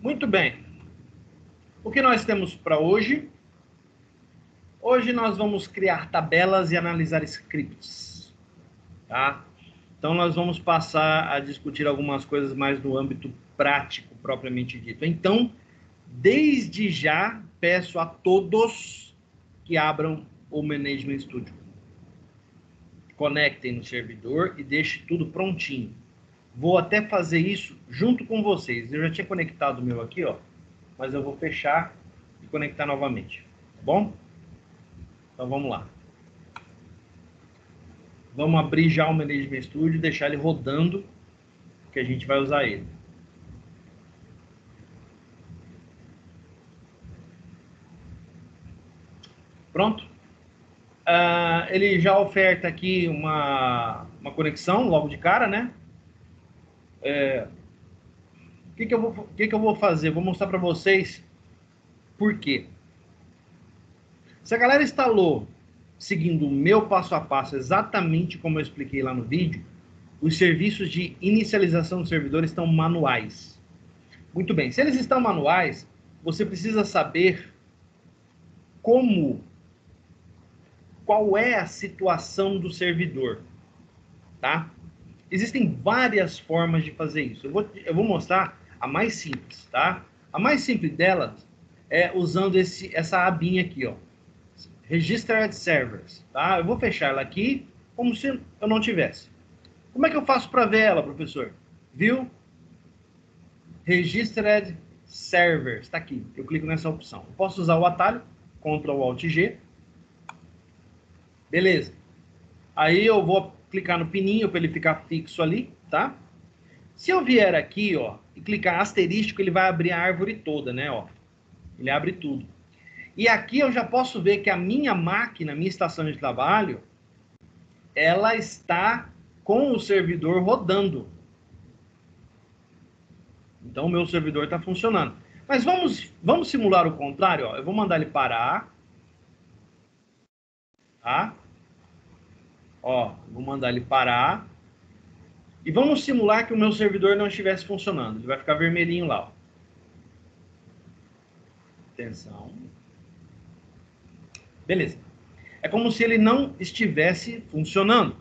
Muito bem. O que nós temos para hoje? Hoje nós vamos criar tabelas e analisar scripts, tá? Então nós vamos passar a discutir algumas coisas mais no âmbito prático, propriamente dito. Então, desde já, peço a todos que abram o Management Studio. Conectem no servidor e deixem tudo prontinho. Vou até fazer isso junto com vocês. Eu já tinha conectado o meu aqui, ó, mas eu vou fechar e conectar novamente, tá bom? Então vamos lá. Vamos abrir já o Management Studio e deixar ele rodando, que a gente vai usar ele. Pronto? Ele já oferta aqui uma conexão logo de cara, né? O que eu vou fazer? Vou mostrar para vocês por quê. Se a galera instalou seguindo o meu passo a passo, exatamente como eu expliquei lá no vídeo, os serviços de inicialização do servidor estão manuais. Muito bem, se eles estão manuais, você precisa saber qual é a situação do servidor, tá? Existem várias formas de fazer isso. Eu vou mostrar a mais simples, tá? A mais simples delas é usando essa abinha aqui, ó. Registered Servers, tá? Eu vou fechar ela aqui como se eu não tivesse. Como é que eu faço para ver ela, professor? Viu? Registered Servers, está aqui. Eu clico nessa opção. Eu posso usar o atalho, Ctrl Alt G. Beleza. Aí eu vou clicar no pininho para ele ficar fixo ali, tá? Se eu vier aqui, ó, e clicar asterístico, ele vai abrir a árvore toda, né, ó. Ele abre tudo. E aqui eu já posso ver que a minha máquina, minha estação de trabalho, ela está com o servidor rodando. Então, o meu servidor está funcionando. Mas vamos simular o contrário, ó. Eu vou mandar ele parar. Tá? Ó, vou mandar ele parar. E vamos simular que o meu servidor não estivesse funcionando. Ele vai ficar vermelhinho lá, ó. Atenção. Beleza. É como se ele não estivesse funcionando,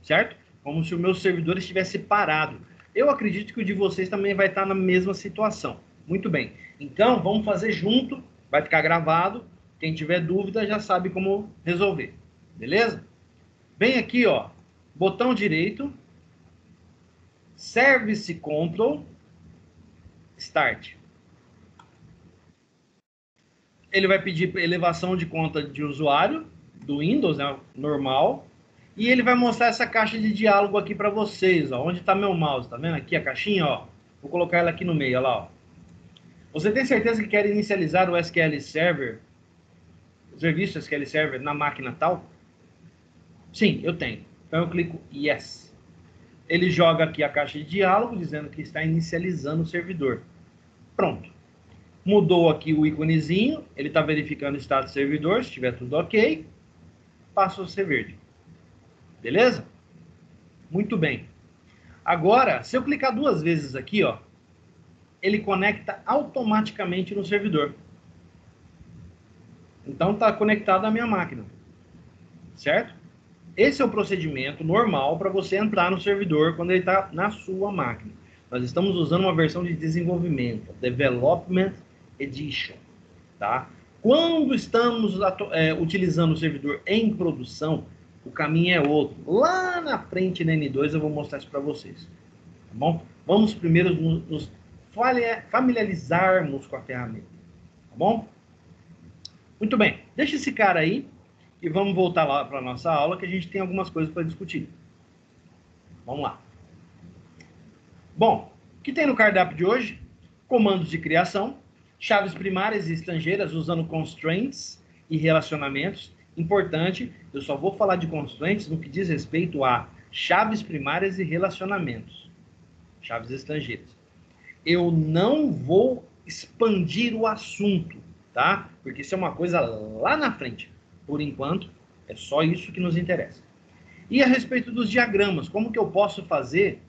certo? Como se o meu servidor estivesse parado. Eu acredito que o de vocês também vai estar na mesma situação. Muito bem. Então, vamos fazer junto. Vai ficar gravado. Quem tiver dúvida já sabe como resolver. Beleza? Vem aqui, ó. Botão direito. Service Control. Start. Ele vai pedir elevação de conta de usuário do Windows, né, normal, e ele vai mostrar essa caixa de diálogo aqui para vocês, ó, onde está meu mouse, tá vendo aqui a caixinha, ó? Vou colocar ela aqui no meio, ó lá, ó. Você tem certeza que quer inicializar o SQL Server, o serviço SQL Server na máquina tal? Sim, eu tenho. Então eu clico Yes. Ele joga aqui a caixa de diálogo dizendo que está inicializando o servidor. Pronto. Mudou aqui o íconezinho, ele está verificando o estado do servidor, se estiver tudo ok, passou a ser verde. Beleza? Muito bem. Agora, se eu clicar duas vezes aqui, ó, ele conecta automaticamente no servidor. Então, está conectado à minha máquina. Certo? Esse é o procedimento normal para você entrar no servidor quando ele está na sua máquina. Nós estamos usando uma versão de desenvolvimento, Development Edition, tá? Quando estamos utilizando o servidor em produção, o caminho é outro. Lá na frente na N2 eu vou mostrar isso para vocês, tá bom? Vamos primeiro nos familiarizarmos com a ferramenta, tá bom? Muito bem, deixa esse cara aí e vamos voltar lá para a nossa aula que a gente tem algumas coisas para discutir. Vamos lá. Bom, o que tem no cardápio de hoje? Comandos de criação, chaves primárias e estrangeiras usando constraints e relacionamentos. Importante, eu só vou falar de constraints no que diz respeito a chaves primárias e relacionamentos. Chaves estrangeiras. Eu não vou expandir o assunto, tá? Porque isso é uma coisa lá na frente. Por enquanto, é só isso que nos interessa. E a respeito dos diagramas, como que eu posso fazer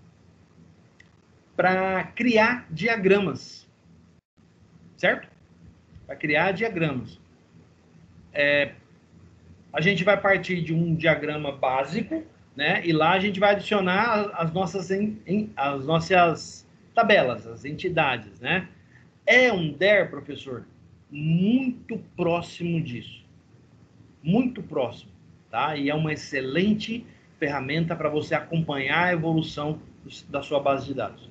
para criar diagramas? certo? Para criar diagramas. A gente vai partir de um diagrama básico, né? E lá a gente vai adicionar as nossas tabelas, as entidades, né? É um DER, professor, muito próximo disso. Muito próximo, tá? E é uma excelente ferramenta para você acompanhar a evolução da sua base de dados.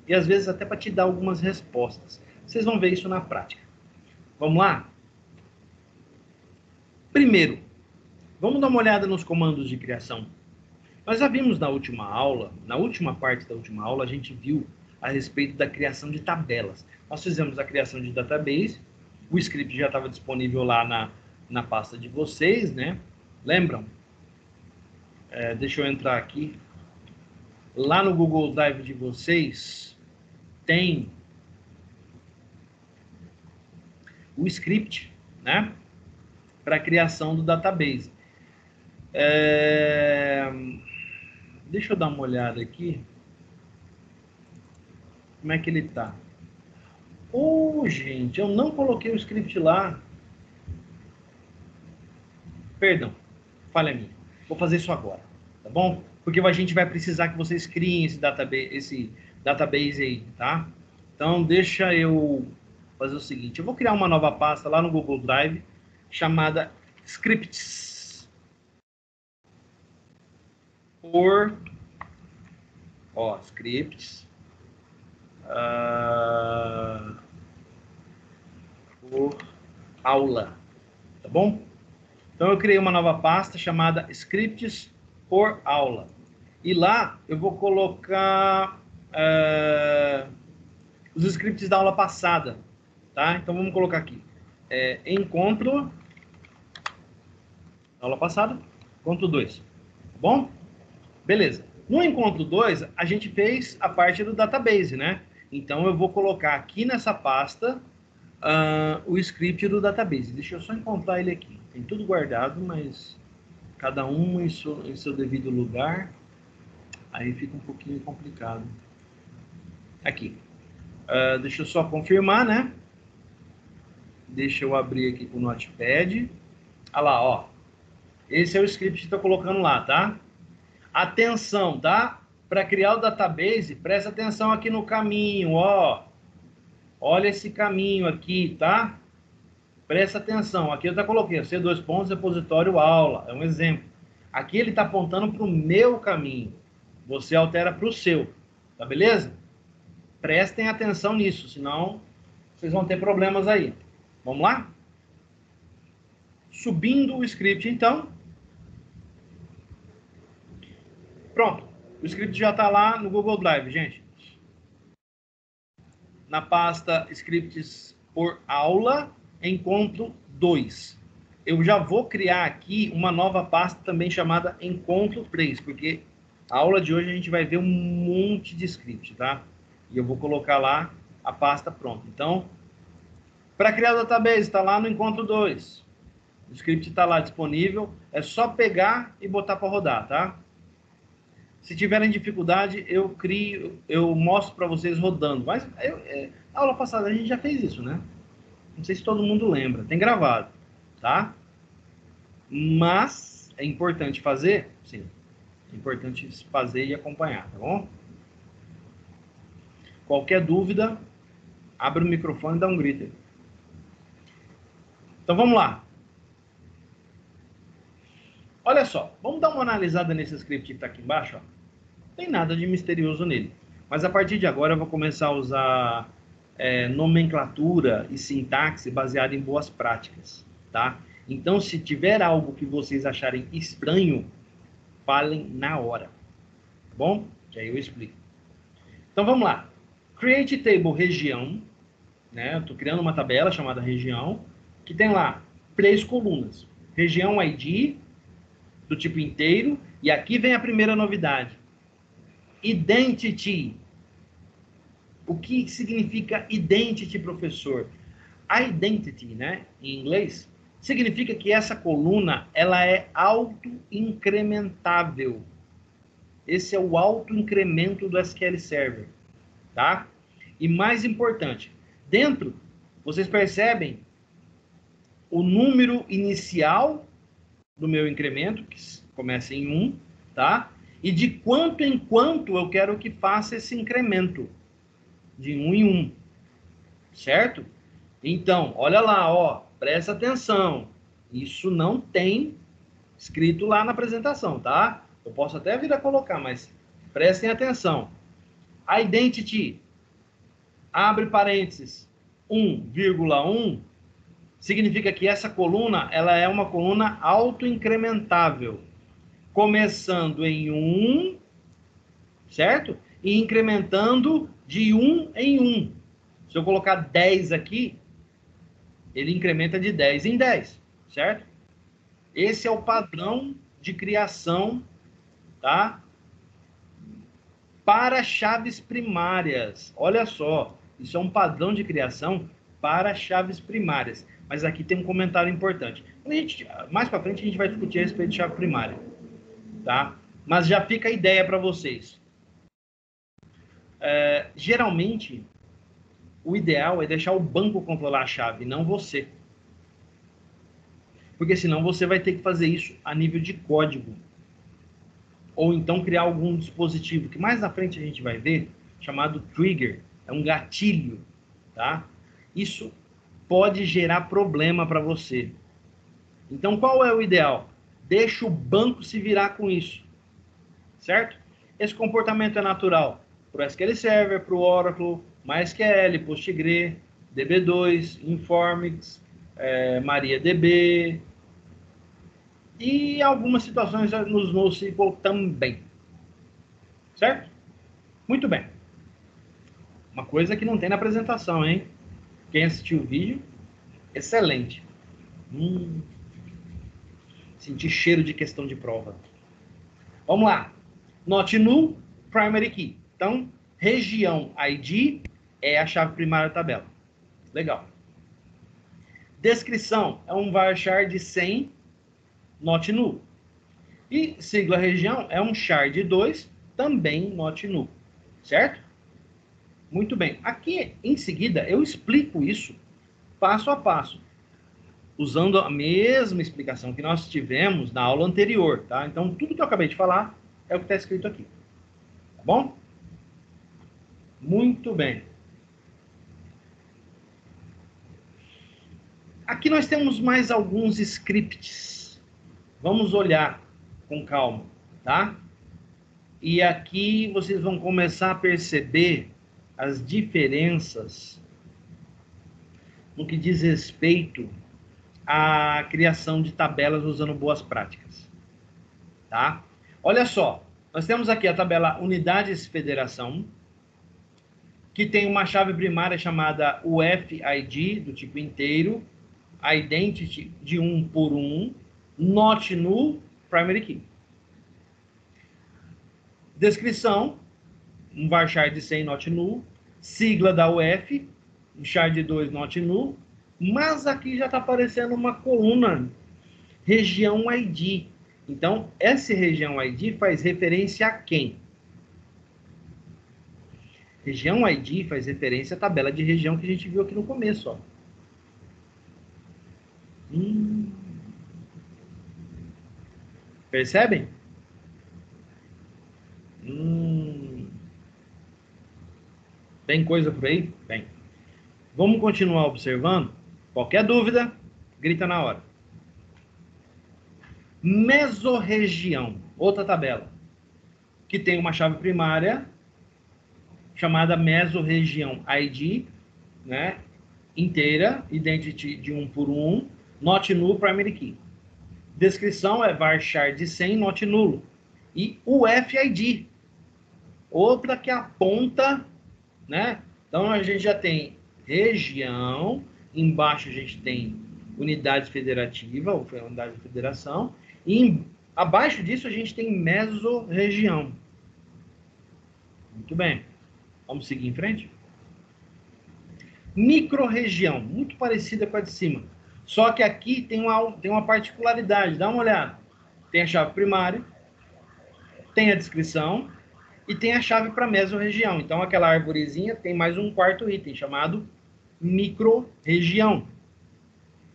E às vezes até para te dar algumas respostas. Vocês vão ver isso na prática. Vamos lá? Primeiro, vamos dar uma olhada nos comandos de criação. Nós já vimos na última aula, na última parte da última aula, a gente viu a respeito da criação de tabelas. Nós fizemos a criação de database, o script já estava disponível lá na pasta de vocês, né? Lembram? Deixa eu entrar aqui. Lá no Google Drive de vocês, tem o script, né? Para a criação do database. Deixa eu dar uma olhada aqui. Como é que ele tá? Gente, eu não coloquei o script lá. Perdão, falha minha. Vou fazer isso agora, tá bom? Porque a gente vai precisar que vocês criem esse database aí, tá? Então, deixa eu fazer o seguinte. Eu vou criar uma nova pasta lá no Google Drive chamada scripts. Scripts. Por aula, tá bom? Então eu criei uma nova pasta chamada scripts por aula. E lá eu vou colocar os scripts da aula passada, tá? Então vamos colocar aqui. Encontro, aula passada, encontro 2, tá bom? Beleza. No encontro 2, a gente fez a parte do database, né? Então eu vou colocar aqui nessa pasta o script do database. Deixa eu só encontrar ele aqui. Tem tudo guardado, mas cada um em seu devido lugar. Aí fica um pouquinho complicado. Aqui. Deixa eu só confirmar, né? Deixa eu abrir aqui com o Notepad. Olha lá, ó. Esse é o script que estou colocando lá, tá? Atenção, tá? Para criar o database, presta atenção aqui no caminho, ó. Olha esse caminho aqui, tá? Presta atenção. Aqui eu já coloquei C2 pontos, repositório aula. É um exemplo. Aqui ele está apontando para o meu caminho. Você altera para o seu. Tá beleza? Prestem atenção nisso, senão vocês vão ter problemas aí. Vamos lá? Subindo o script, então. Pronto. O script já está lá no Google Drive, gente. Na pasta scripts por aula, encontro 2. Eu já vou criar aqui uma nova pasta também chamada encontro 3, porque a aula de hoje a gente vai ver um monte de script, tá? E eu vou colocar lá a pasta pronta. Então, para criar o database, está lá no encontro 2. O script está lá disponível, é só pegar e botar para rodar, tá? Se tiverem dificuldade, eu mostro para vocês rodando. Mas a aula passada a gente já fez isso, né? Não sei se todo mundo lembra. Tem gravado, tá? Mas é importante fazer? Sim. É importante fazer e acompanhar, tá bom? Qualquer dúvida, abre o microfone e dá um grito aí. Então vamos lá. Olha só, vamos dar uma analisada nesse script que está aqui embaixo, ó. Não tem nada de misterioso nele. Mas a partir de agora eu vou começar a usar nomenclatura e sintaxe baseada em boas práticas, tá? Então, se tiver algo que vocês acharem estranho, falem na hora, tá bom? Que aí eu explico. Então, vamos lá. Create table região, né? Eu estou criando uma tabela chamada região, que tem lá 3 colunas. Região ID, do tipo inteiro, e aqui vem a primeira novidade. Identity. O que significa identity, professor? Identity, né, em inglês, significa que essa coluna ela é auto-incrementável. Esse é o auto-incremento do SQL Server, tá? E mais importante, dentro Vocês percebem o número inicial do meu incremento, que começa em 1, tá? E de quanto em quanto eu quero que faça esse incremento, de 1 em 1, certo? Então, olha lá, ó, presta atenção. Isso não tem escrito lá na apresentação, tá? Eu posso até vir a colocar, mas prestem atenção. Identity, abre parênteses, 1,1, significa que essa coluna, ela é uma coluna autoincrementável, começando em 1, certo? E incrementando de 1 em 1. Se eu colocar 10 aqui, ele incrementa de 10 em 10, certo? Esse é o padrão de criação, tá? Para chaves primárias. Olha só, isso é um padrão de criação para chaves primárias. Mas aqui tem um comentário importante. Mais para frente a gente vai discutir a respeito de chave primária, tá? Mas já fica a ideia para vocês. Geralmente, o ideal é deixar o banco controlar a chave, não você. Porque senão você vai ter que fazer isso a nível de código. Ou então criar algum dispositivo, que mais na frente a gente vai ver, chamado trigger. É um gatilho, tá? Isso pode gerar problema para você. Então, qual é o ideal? Deixa o banco se virar com isso, certo? Esse comportamento é natural para o SQL Server, para o Oracle, MySQL, PostgreSQL, DB2, Informix, MariaDB e algumas situações nos NoSQL também, certo? Muito bem. Uma coisa que não tem na apresentação, hein? Quem assistiu o vídeo, excelente. Senti cheiro de questão de prova. Vamos lá. Not null, primary key. Então, região ID é a chave primária da tabela. Legal. Descrição é um varchar de 100, not null. E sigla região é um char de 2, também not null. Certo? Muito bem. Aqui, em seguida, eu explico isso passo a passo, usando a mesma explicação que nós tivemos na aula anterior, tá? Então, tudo que eu acabei de falar é o que está escrito aqui. Tá bom? Muito bem. Aqui nós temos mais alguns scripts. Vamos olhar com calma, tá? E aqui vocês vão começar a perceber as diferenças no que diz respeito à criação de tabelas usando boas práticas, tá? Olha só, nós temos aqui a tabela Unidades Federação, que tem uma chave primária chamada UFID, do tipo inteiro, Identity de 1 por 1, Not Null, Primary Key. Descrição, um varchar de 100 Not Null, sigla da UF, um char de 2 Not Null, mas aqui já está aparecendo uma coluna, região ID. Então, essa região ID faz referência a quem? Região ID faz referência à tabela de região que a gente viu aqui no começo, ó. Percebem? Tem coisa por aí? Bem. Vamos continuar observando? Qualquer dúvida, grita na hora. Mesorregião, outra tabela, que tem uma chave primária chamada mesorregião ID, né? Inteira, identity de 1 por 1, not null, primary key. Descrição é varchar de 100, not nulo. E UFID, outra que aponta, né? Então a gente já tem região, embaixo a gente tem unidade federativa, ou unidade de federação, e abaixo disso a gente tem mesorregião. Muito bem. Vamos seguir em frente? Microrregião, muito parecida com a de cima. Só que aqui tem uma particularidade, dá uma olhada. Tem a chave primária, tem a descrição e tem a chave para mesorregião. Então, aquela arvorezinha tem mais um quarto item, chamado micro-região.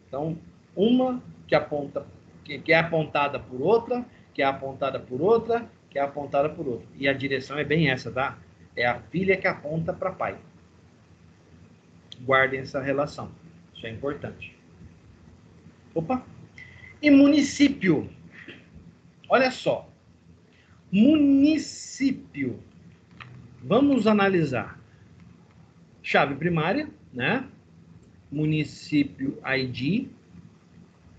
Então, uma que aponta, que é apontada por outra, que é apontada por outra, que é apontada por outra. E a direção é bem essa, tá? É a filha que aponta para pai. Guardem essa relação. Isso é importante. Opa! E município. Olha só. Município. Vamos analisar. Chave primária, né? Município ID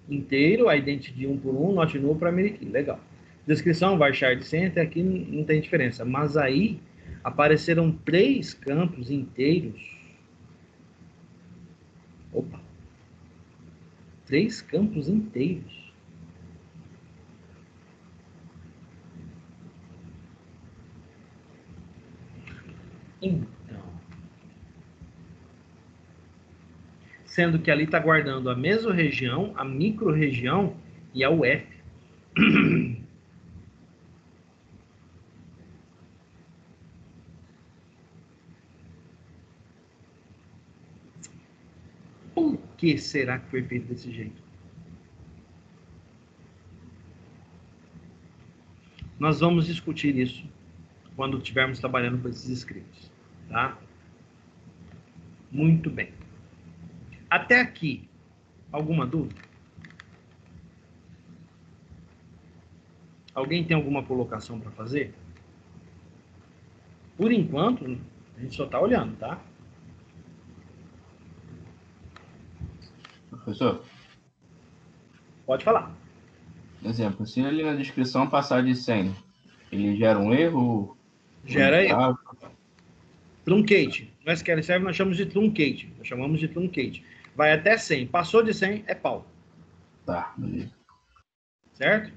inteiro, identity 1 por 1, not null para American. Legal. Descrição, varchar de center, aqui não tem diferença. Mas aí apareceram 3 campos inteiros. Opa! 3 campos inteiros. Então, sendo que ali está guardando a mesorregião, a micro-região e a UF. Por que será que foi feito desse jeito? Nós vamos discutir isso quando estivermos trabalhando com esses scripts, tá? Muito bem. Até aqui, alguma dúvida? Alguém tem alguma colocação para fazer? Por enquanto, a gente só está olhando, tá? Professor? Pode falar. Exemplo, se ali na descrição passar de 100, ele gera um erro? Gera aí. Truncate. No SQL Server nós chamamos de truncate. Nós chamamos de truncate. Vai até 100. Passou de 100, é pau. Tá, beleza. Certo?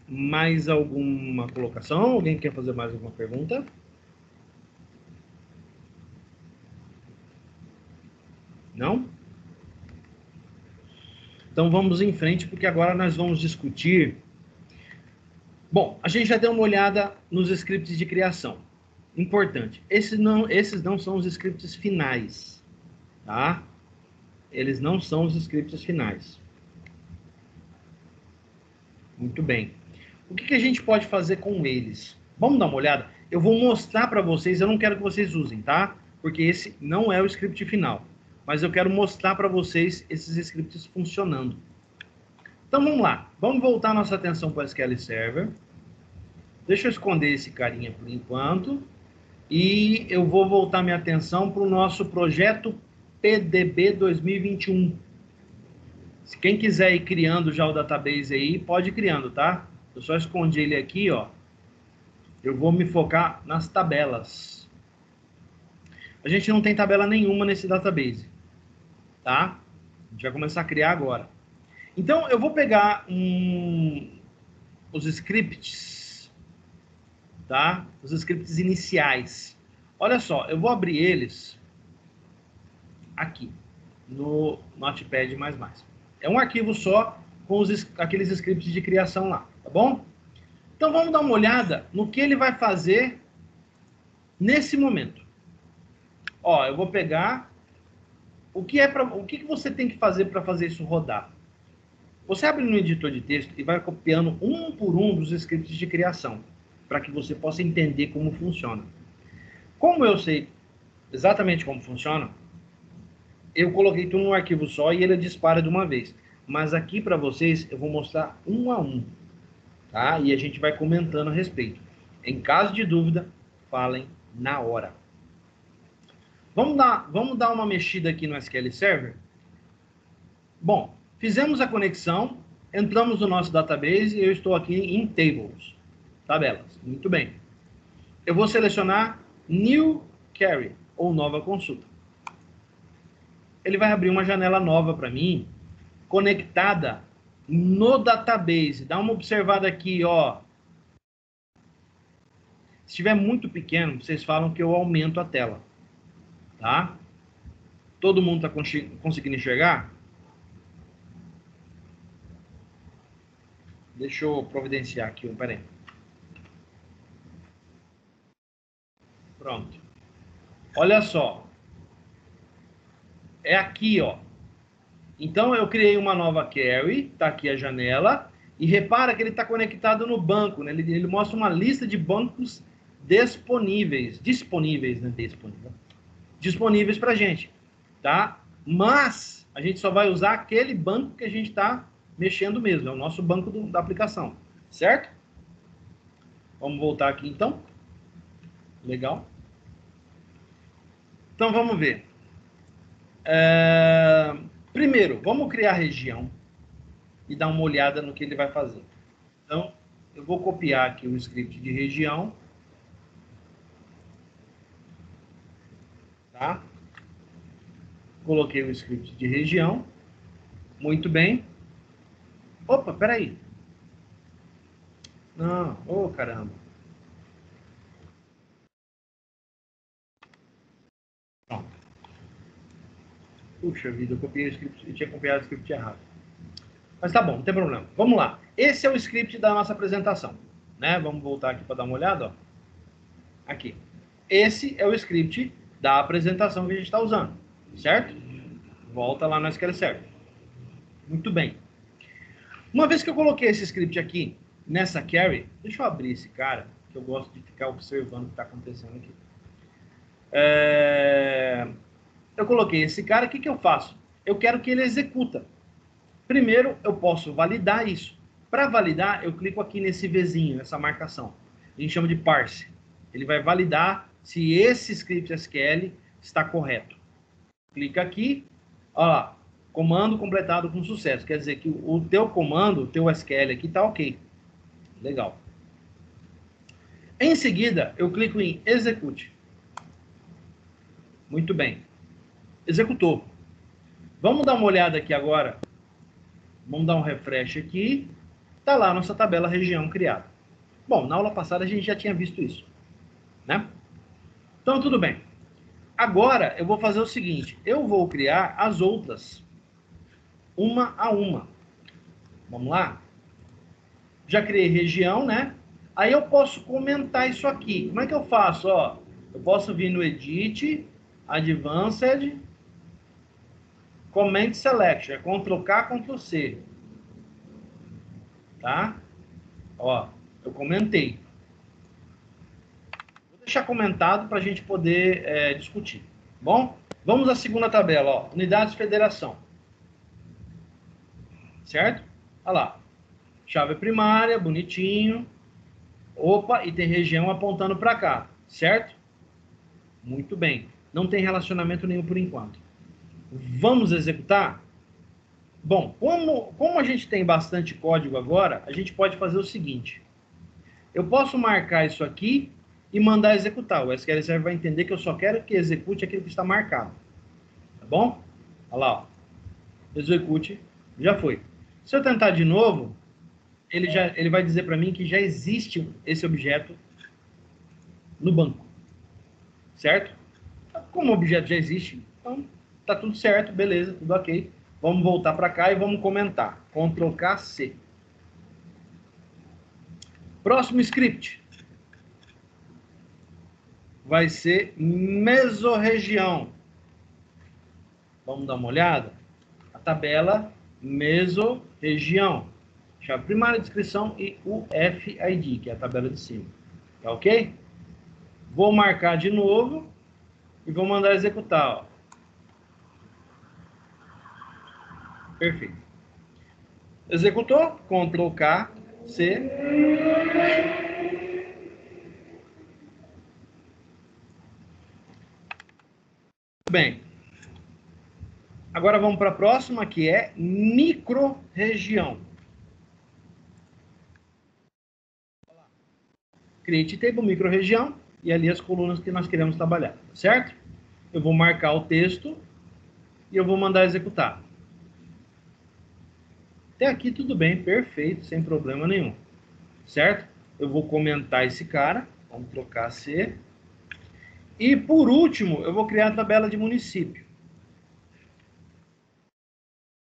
Mais alguma colocação? Alguém quer fazer mais alguma pergunta? Não? Então vamos em frente, porque agora nós vamos discutir. Bom, a gente já deu uma olhada nos scripts de criação. Importante, esses não são os scripts finais, tá? Eles não são os scripts finais. Muito bem. O que a gente pode fazer com eles? Vamos dar uma olhada? Eu vou mostrar para vocês, eu não quero que vocês usem, tá? Porque esse não é o script final. Mas eu quero mostrar para vocês esses scripts funcionando. Então vamos lá. Vamos voltar nossa atenção para o SQL Server. Deixa eu esconder esse carinha por enquanto. E eu vou voltar minha atenção para o nosso projeto PDB 2021. Se quem quiser ir criando já o database aí, pode ir criando, tá? Eu só escondi ele aqui, ó. Eu vou me focar nas tabelas. A gente não tem tabela nenhuma nesse database, tá? A gente vai começar a criar agora. Então, eu vou pegar os scripts, tá? Os scripts iniciais. Olha só, eu vou abrir eles aqui, no Notepad++. É um arquivo só com aqueles scripts de criação lá, tá bom? Então, vamos dar uma olhada no que ele vai fazer nesse momento. Ó, eu vou pegar... O que você tem que fazer para fazer isso rodar? Você abre no editor de texto e vai copiando um por um dos scripts de criação, para que você possa entender como funciona. Como eu sei exatamente como funciona, eu coloquei tudo num arquivo só e ele dispara de uma vez. Mas aqui para vocês eu vou mostrar um a um, tá? E a gente vai comentando a respeito. Em caso de dúvida, falem na hora. Vamos dar uma mexida aqui no SQL Server? Bom, fizemos a conexão, entramos no nosso database e eu estou aqui em Tables, tabelas. Muito bem. Eu vou selecionar New Query, ou nova consulta. Ele vai abrir uma janela nova para mim, conectada no database. Dá uma observada aqui, ó. Se estiver muito pequeno, vocês falam que eu aumento a tela, tá? Todo mundo está conseguindo enxergar? Deixa eu providenciar aqui, peraí. Pronto. Olha só. É aqui, ó. Então, eu criei uma nova query, tá aqui a janela, e repara que ele está conectado no banco, né? Ele mostra uma lista de bancos disponíveis para a gente, tá? Mas a gente só vai usar aquele banco que a gente está mexendo mesmo, é o nosso banco da aplicação, certo? Vamos voltar aqui, então. Legal. Então, vamos ver. Primeiro, vamos criar a região e dar uma olhada no que ele vai fazer. Então, eu vou copiar aqui o script de região. Tá? Coloquei o script de região. Muito bem. Opa, peraí. Não, ô caramba. Pronto. Puxa vida, eu tinha copiado o script errado. Mas tá bom, não tem problema. Vamos lá. Esse é o script da nossa apresentação. Né? Vamos voltar aqui para dar uma olhada. Ó. Aqui. Esse é o script da apresentação que a gente está usando. Certo? Volta lá no SQL Server. Muito bem. Uma vez que eu coloquei esse script aqui, nessa query, deixa eu abrir esse cara, que eu gosto de ficar observando o que está acontecendo aqui. Eu coloquei esse cara, o que eu faço? Eu quero que ele executa. Primeiro, eu posso validar isso. Para validar, eu clico aqui nesse Vzinho, nessa marcação. A gente chama de parse. Ele vai validar se esse script SQL está correto. Clica aqui, olha lá, comando completado com sucesso. Quer dizer que o teu comando, o teu SQL aqui está ok. Legal. Em seguida, eu clico em Execute. Muito bem. Executou. Vamos dar uma olhada aqui agora. Vamos dar um refresh aqui. Está lá a nossa tabela região criada. Bom, na aula passada a gente já tinha visto isso. Né? Então, tudo bem. Agora, eu vou fazer o seguinte. Eu vou criar as outras. Uma a uma. Vamos lá? Já criei região, né? Aí eu posso comentar isso aqui. Como é que eu faço? Ó, eu posso vir no Edit, Advanced, Comment Selection. É Ctrl+K, Ctrl+C. Tá? Ó, eu comentei. Vou deixar comentado para a gente poder discutir. Bom, vamos à segunda tabela. Ó, unidades de federação. Certo? Olha lá. Chave primária, bonitinho. Opa, e tem região apontando para cá. Certo? Muito bem. Não tem relacionamento nenhum por enquanto. Vamos executar? Bom, como a gente tem bastante código agora, a gente pode fazer o seguinte. Eu posso marcar isso aqui e mandar executar. O SQL Server vai entender que eu só quero que execute aquilo que está marcado. Tá bom? Olha lá. Ó. Execute. Já foi. Se eu tentar de novo, ele vai dizer para mim que já existe esse objeto no banco. Certo? Como o objeto já existe, então tá tudo certo, beleza, tudo ok. Vamos voltar para cá e vamos comentar. Ctrl+K, C. Próximo script vai ser mesorregião. Vamos dar uma olhada? A tabela mesorregião. Chave primária, descrição e o FID, que é a tabela de cima. Tá ok? Vou marcar de novo e vou mandar executar. Ó. Perfeito. Executou, Ctrl+K, C. Bem. Agora vamos para a próxima, que é microrregião. Create table, microrregião, e ali as colunas que nós queremos trabalhar, certo? Eu vou marcar o texto e eu vou mandar executar. Até aqui tudo bem, perfeito, sem problema nenhum. Certo? Eu vou comentar esse cara, vamos trocar C. E por último, eu vou criar a tabela de município.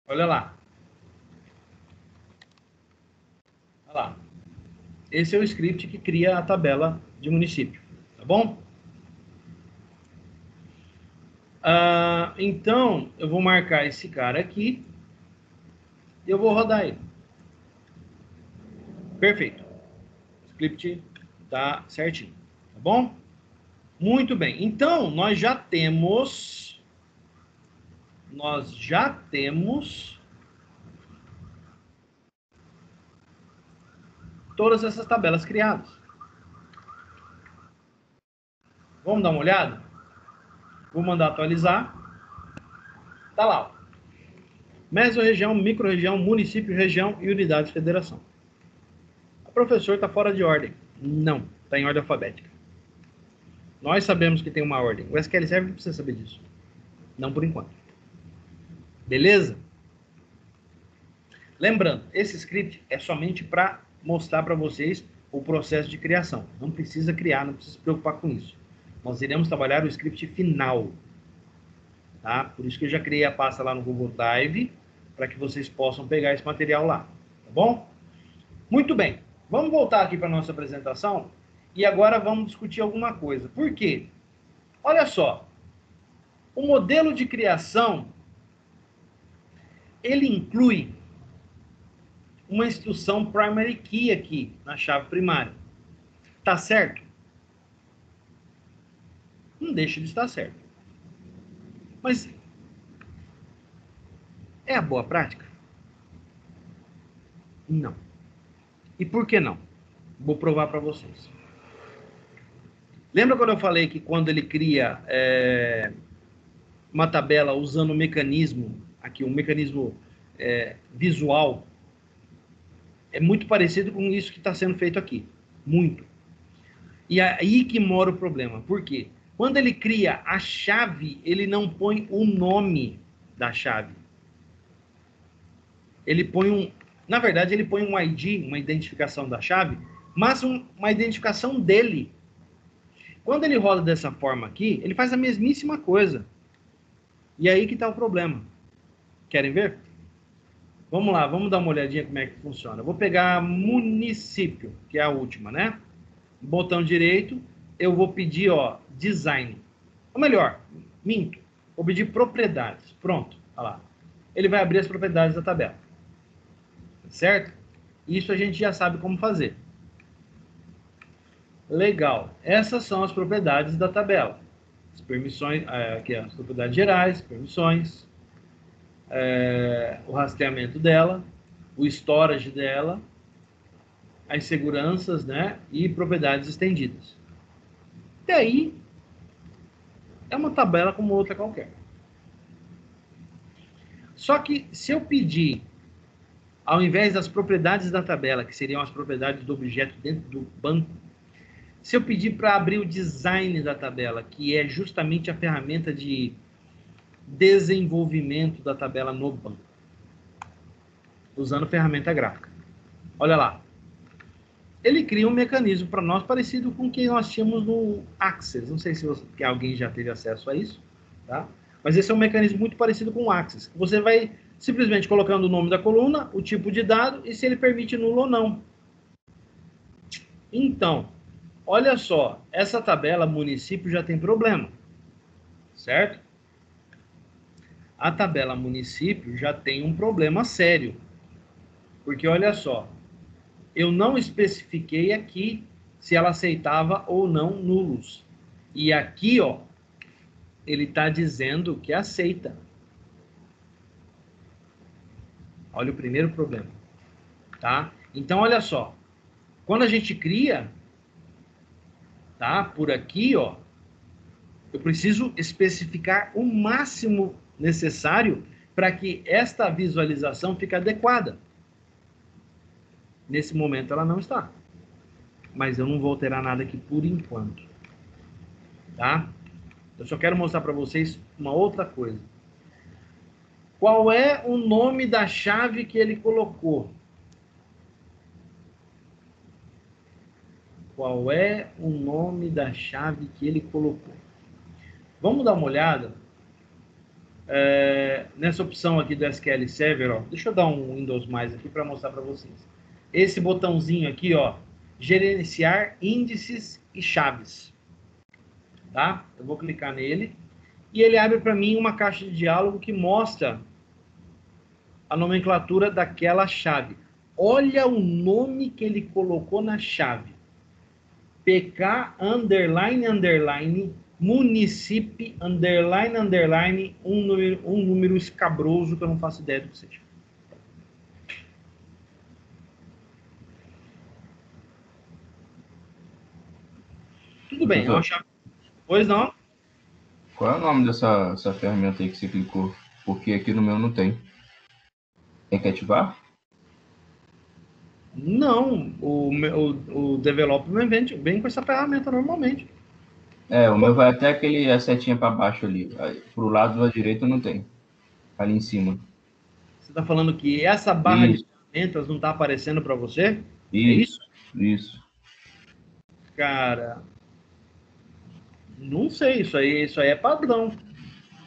Olha lá. Olha lá. Esse é o script que cria a tabela de município. Tá bom? Então, eu vou marcar esse cara aqui e eu vou rodar ele. Perfeito. O script tá certinho, tá bom? Muito bem. Então, nós já temos todas essas tabelas criadas. Vamos dar uma olhada? Vou mandar atualizar. Tá lá, ó. Mesorregião, microrregião, município, região e unidade de federação. O professor está fora de ordem. Não, está em ordem alfabética. Nós sabemos que tem uma ordem. O SQL Server não precisa saber disso. Não por enquanto. Beleza? Lembrando, esse script é somente para mostrar para vocês o processo de criação. Não precisa criar, não precisa se preocupar com isso. Nós iremos trabalhar o script final. Tá? Por isso que eu já criei a pasta lá no Google Drive, para que vocês possam pegar esse material lá. Tá bom? Muito bem. Vamos voltar aqui para a nossa apresentação e agora vamos discutir alguma coisa. Por quê? Olha só. O modelo de criação, ele inclui uma instrução primary key aqui na chave primária. Tá certo? Não deixa de estar certo. Mas é a boa prática? Não. E por que não? Vou provar para vocês. Lembra quando eu falei que quando ele cria uma tabela usando um mecanismo, aqui um mecanismo visual, é muito parecido com isso que está sendo feito aqui. Muito. E aí que mora o problema. Por quê? Quando ele cria a chave, ele não põe o nome da chave. Ele põe na verdade, ele põe um ID, uma identificação da chave, mas uma identificação dele. Quando ele roda dessa forma aqui, ele faz a mesmíssima coisa. E aí que está o problema. Querem ver? Vamos lá, vamos dar uma olhadinha como é que funciona. Eu vou pegar município, que é a última, né? Botão direito, eu vou pedir, ó, design. Ou melhor, minto. Vou pedir propriedades. Pronto, olha lá. Ele vai abrir as propriedades da tabela. Certo? Isso a gente já sabe como fazer. Legal. Essas são as propriedades da tabela. As permissões, aqui as propriedades gerais, permissões, o rastreamento dela, o storage dela, as seguranças, né? E propriedades estendidas. E aí, é uma tabela como outra qualquer. Só que se eu pedir, ao invés das propriedades da tabela, que seriam as propriedades do objeto dentro do banco, se eu pedir para abrir o design da tabela, que é justamente a ferramenta de desenvolvimento da tabela no banco, usando ferramenta gráfica. Olha lá. Ele cria um mecanismo para nós parecido com o que nós tínhamos no Access. Não sei se alguém já teve acesso a isso, tá? Mas esse é um mecanismo muito parecido com o Access. Você vai simplesmente colocando o nome da coluna, o tipo de dado e se ele permite nulo ou não. Então, olha só, essa tabela município já tem problema, certo? A tabela município já tem um problema sério. Porque olha só, eu não especifiquei aqui se ela aceitava ou não nulos. E aqui, ó, ele está dizendo que aceita. Olha o primeiro problema, tá? Então, olha só. Quando a gente cria, tá? Por aqui, ó, eu preciso especificar o máximo necessário para que esta visualização fique adequada. Nesse momento ela não está. Mas eu não vou alterar nada aqui por enquanto. Tá? Eu só quero mostrar para vocês uma outra coisa. Qual é o nome da chave que ele colocou? Qual é o nome da chave que ele colocou? Vamos dar uma olhada nessa opção aqui do SQL Server. Ó. Deixa eu dar um Windows mais aqui para mostrar para vocês. Esse botãozinho aqui, ó, gerenciar índices e chaves. Tá? Eu vou clicar nele e ele abre para mim uma caixa de diálogo que mostra a nomenclatura daquela chave. Olha o nome que ele colocou na chave. PK underline underline município underline underline um número escabroso que eu não faço ideia do que seja. Tudo bem, é uma chave. Pois não? Qual é o nome dessa ferramenta aí que você clicou? Porque aqui no meu não tem. Tem que ativar? Não, o development vem com essa ferramenta normalmente. O meu vai até a setinha para baixo ali. Pro lado da direita não tem. Ali em cima. Você está falando que essa barra Isso, de ferramentas não está aparecendo para você? É isso? isso. Cara, não sei, isso aí é padrão,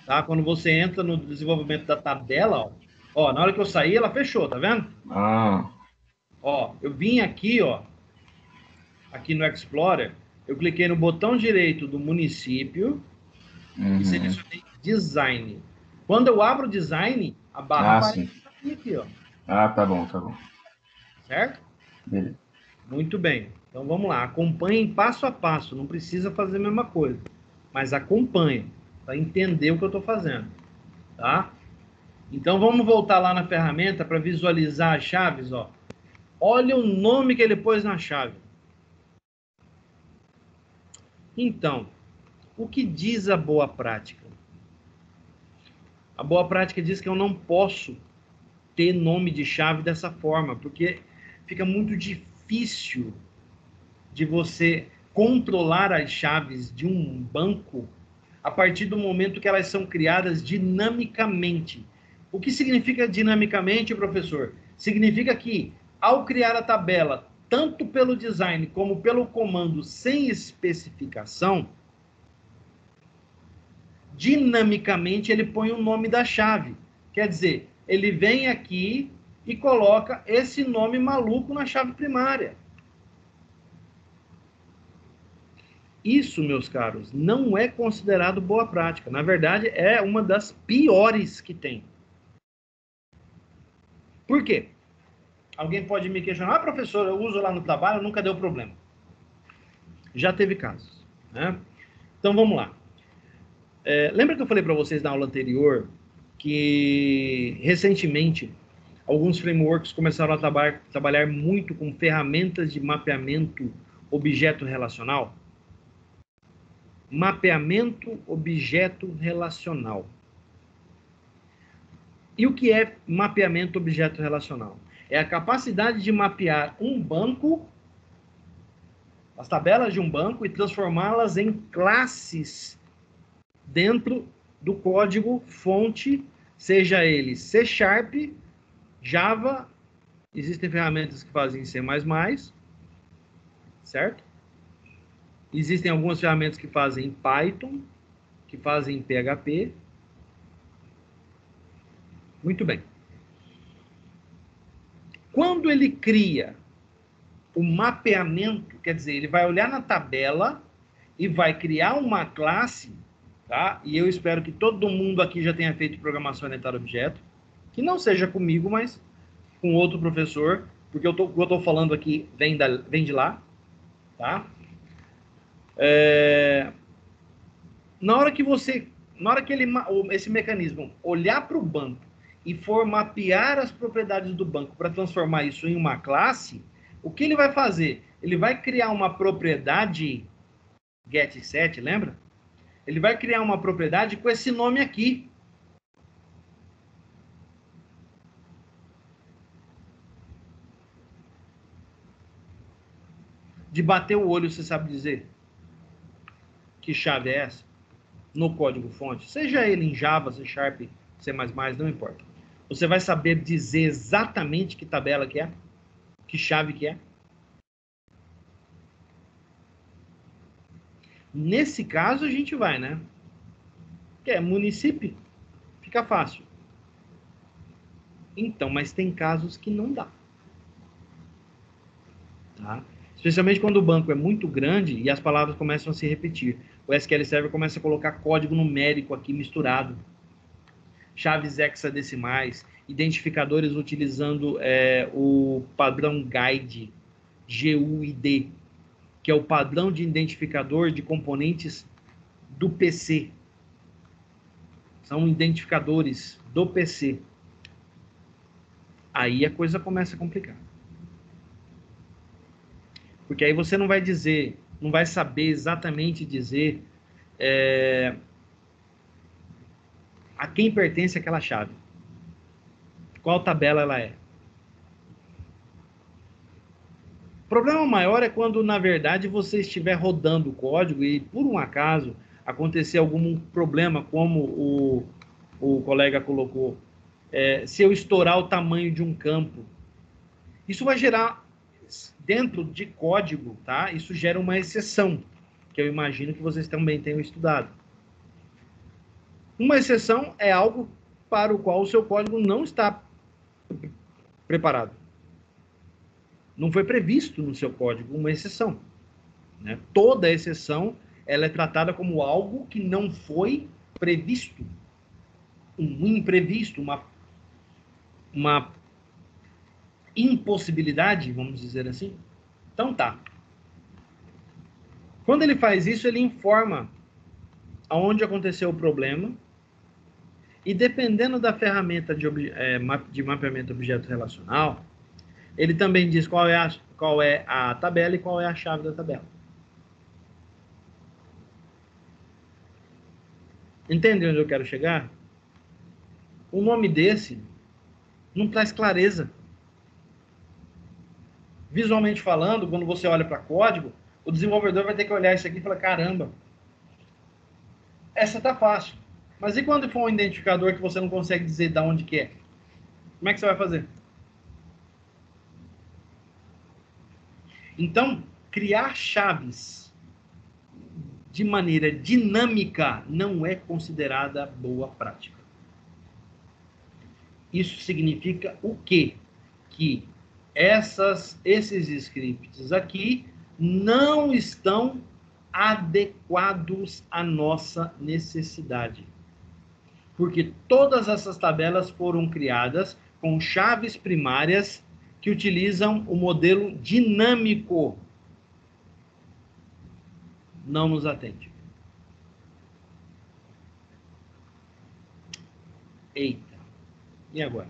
tá? Quando você entra no desenvolvimento da tabela, ó, na hora que eu saí, ela fechou, tá vendo? Ah, Ó, eu vim aqui, ó, aqui no Explorer, eu cliquei no botão direito do município e selecionei Design. Quando eu abro o Design, a barra aparece sim. aqui, ó, Ah, tá bom. certo? Beleza. Muito bem. Então vamos lá, acompanhem passo a passo, não precisa fazer a mesma coisa, mas acompanhe para entender o que eu estou fazendo, tá? Então vamos voltar lá na ferramenta para visualizar as chaves, ó. Olha o nome que ele pôs na chave. Então, o que diz a boa prática? A boa prática diz que eu não posso ter nome de chave dessa forma, porque fica muito difícil de você controlar as chaves de um banco a partir do momento que elas são criadas dinamicamente. O que significa dinamicamente, professor? Significa que, ao criar a tabela, tanto pelo design como pelo comando sem especificação, dinamicamente ele põe o nome da chave. Quer dizer, ele vem aqui e coloca esse nome maluco na chave primária. Isso, meus caros, não é considerado boa prática. Na verdade, é uma das piores que tem. Por quê? Alguém pode me questionar, professor, eu uso lá no trabalho, nunca deu problema. Já teve casos, né? Então, vamos lá. Lembra que eu falei para vocês na aula anterior que, recentemente, alguns frameworks começaram a trabalhar muito com ferramentas de mapeamento objeto relacional? Mapeamento objeto relacional. E o que é mapeamento objeto relacional? É a capacidade de mapear um banco, as tabelas de um banco, e transformá-las em classes dentro do código fonte, seja ele C#, Java, existem ferramentas que fazem C++, certo? Existem algumas ferramentas que fazem Python, que fazem PHP. Muito bem. Quando ele cria o mapeamento, quer dizer, ele vai olhar na tabela e vai criar uma classe, tá? E eu espero que todo mundo aqui já tenha feito programação orientada a objeto, que não seja comigo, mas com outro professor, porque o que eu estou falando aqui vem de lá, tá? Na hora que esse mecanismo olhar para o banco e for mapear as propriedades do banco para transformar isso em uma classe, o que ele vai fazer? Ele vai criar uma propriedade getSet, lembra? Ele vai criar uma propriedade com esse nome aqui. De bater o olho, você sabe dizer que chave é essa? No código fonte, seja ele em Java, C#, C++, não importa. Você vai saber dizer exatamente que tabela que é, que chave que é. Nesse caso, a gente vai, né? Que é município, fica fácil. Então, mas tem casos que não dá. Tá? Especialmente quando o banco é muito grande e as palavras começam a se repetir. O SQL Server começa a colocar código numérico aqui misturado. Chaves hexadecimais, identificadores utilizando o padrão GUID, GUID, que é o padrão de identificador de componentes do PC. São identificadores do PC. Aí a coisa começa a complicar. Porque aí você não vai dizer, não vai saber exatamente dizer a quem pertence aquela chave. Qual tabela ela é. O problema maior é quando, na verdade, você estiver rodando o código e, por um acaso, acontecer algum problema, como o colega colocou, se eu estourar o tamanho de um campo. Isso vai gerar, dentro de código, tá? Isso gera uma exceção, que eu imagino que vocês também tenham estudado. Uma exceção é algo para o qual o seu código não está preparado. Não foi previsto no seu código uma exceção. Né? Toda exceção ela é tratada como algo que não foi previsto. Um imprevisto, uma impossibilidade, vamos dizer assim. Então tá. Quando ele faz isso, ele informa aonde aconteceu o problema e dependendo da ferramenta de mapeamento objeto relacional, ele também diz qual é a tabela e qual é a chave da tabela. Entende onde eu quero chegar? O nome desse não traz clareza. Visualmente falando, quando você olha para código, o desenvolvedor vai ter que olhar isso aqui e falar, caramba, essa tá fácil. Mas e quando for um identificador que você não consegue dizer de onde que é? Como é que você vai fazer? Então, criar chaves de maneira dinâmica não é considerada boa prática. Isso significa o quê? Que esses scripts aqui não estão adequados à nossa necessidade. Porque todas essas tabelas foram criadas com chaves primárias que utilizam o modelo dinâmico. Não nos atende. Eita. E agora?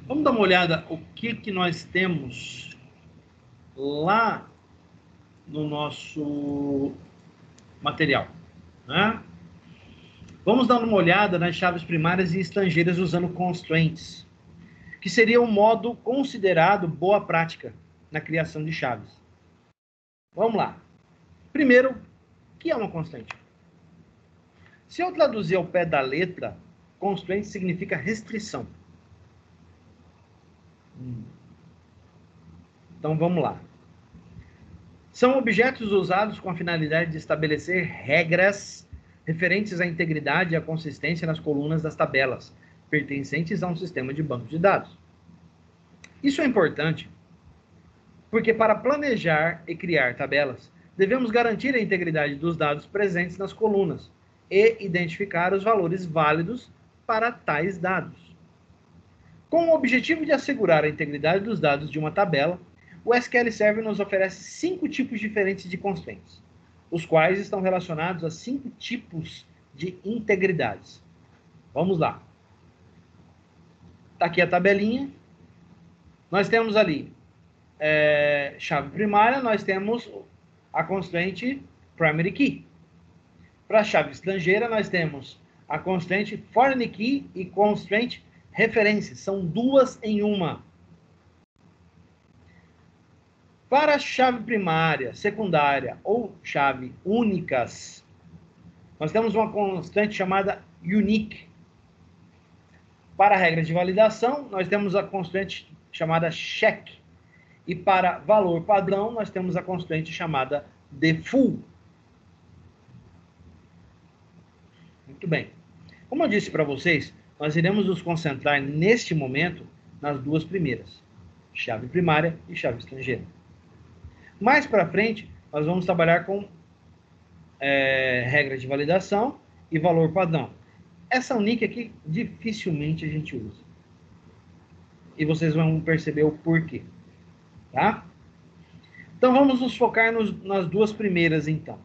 Vamos dar uma olhada o que nós temos lá no nosso material. Né? Vamos dar uma olhada nas chaves primárias e estrangeiras usando constraints, que seria um modo considerado boa prática na criação de chaves. Vamos lá. Primeiro, o que é uma constraint? Se eu traduzir ao pé da letra, constraint significa restrição. Então vamos lá. São objetos usados com a finalidade de estabelecer regras referentes à integridade e à consistência nas colunas das tabelas, pertencentes a um sistema de banco de dados. Isso é importante, porque para planejar e criar tabelas, devemos garantir a integridade dos dados presentes nas colunas e identificar os valores válidos para tais dados. Com o objetivo de assegurar a integridade dos dados de uma tabela, o SQL Server nos oferece 5 tipos diferentes de constraints, os quais estão relacionados a 5 tipos de integridades. Vamos lá. Está aqui a tabelinha. Nós temos ali chave primária, nós temos a constraint primary key. Para a chave estrangeira, nós temos a constraint foreign key e constraint referência. São duas em uma. Para a chave primária, secundária ou chave únicas, nós temos uma constante chamada unique. Para regras de validação, nós temos a constante chamada check. E para valor padrão, nós temos a constante chamada default. Muito bem. Como eu disse para vocês, nós iremos nos concentrar neste momento nas duas primeiras. chave primária e chave estrangeira. Mais para frente, nós vamos trabalhar com regra de validação e valor padrão. Essa unique aqui, dificilmente a gente usa. E vocês vão perceber o porquê. Tá? Então, vamos nos focar nas duas primeiras, então.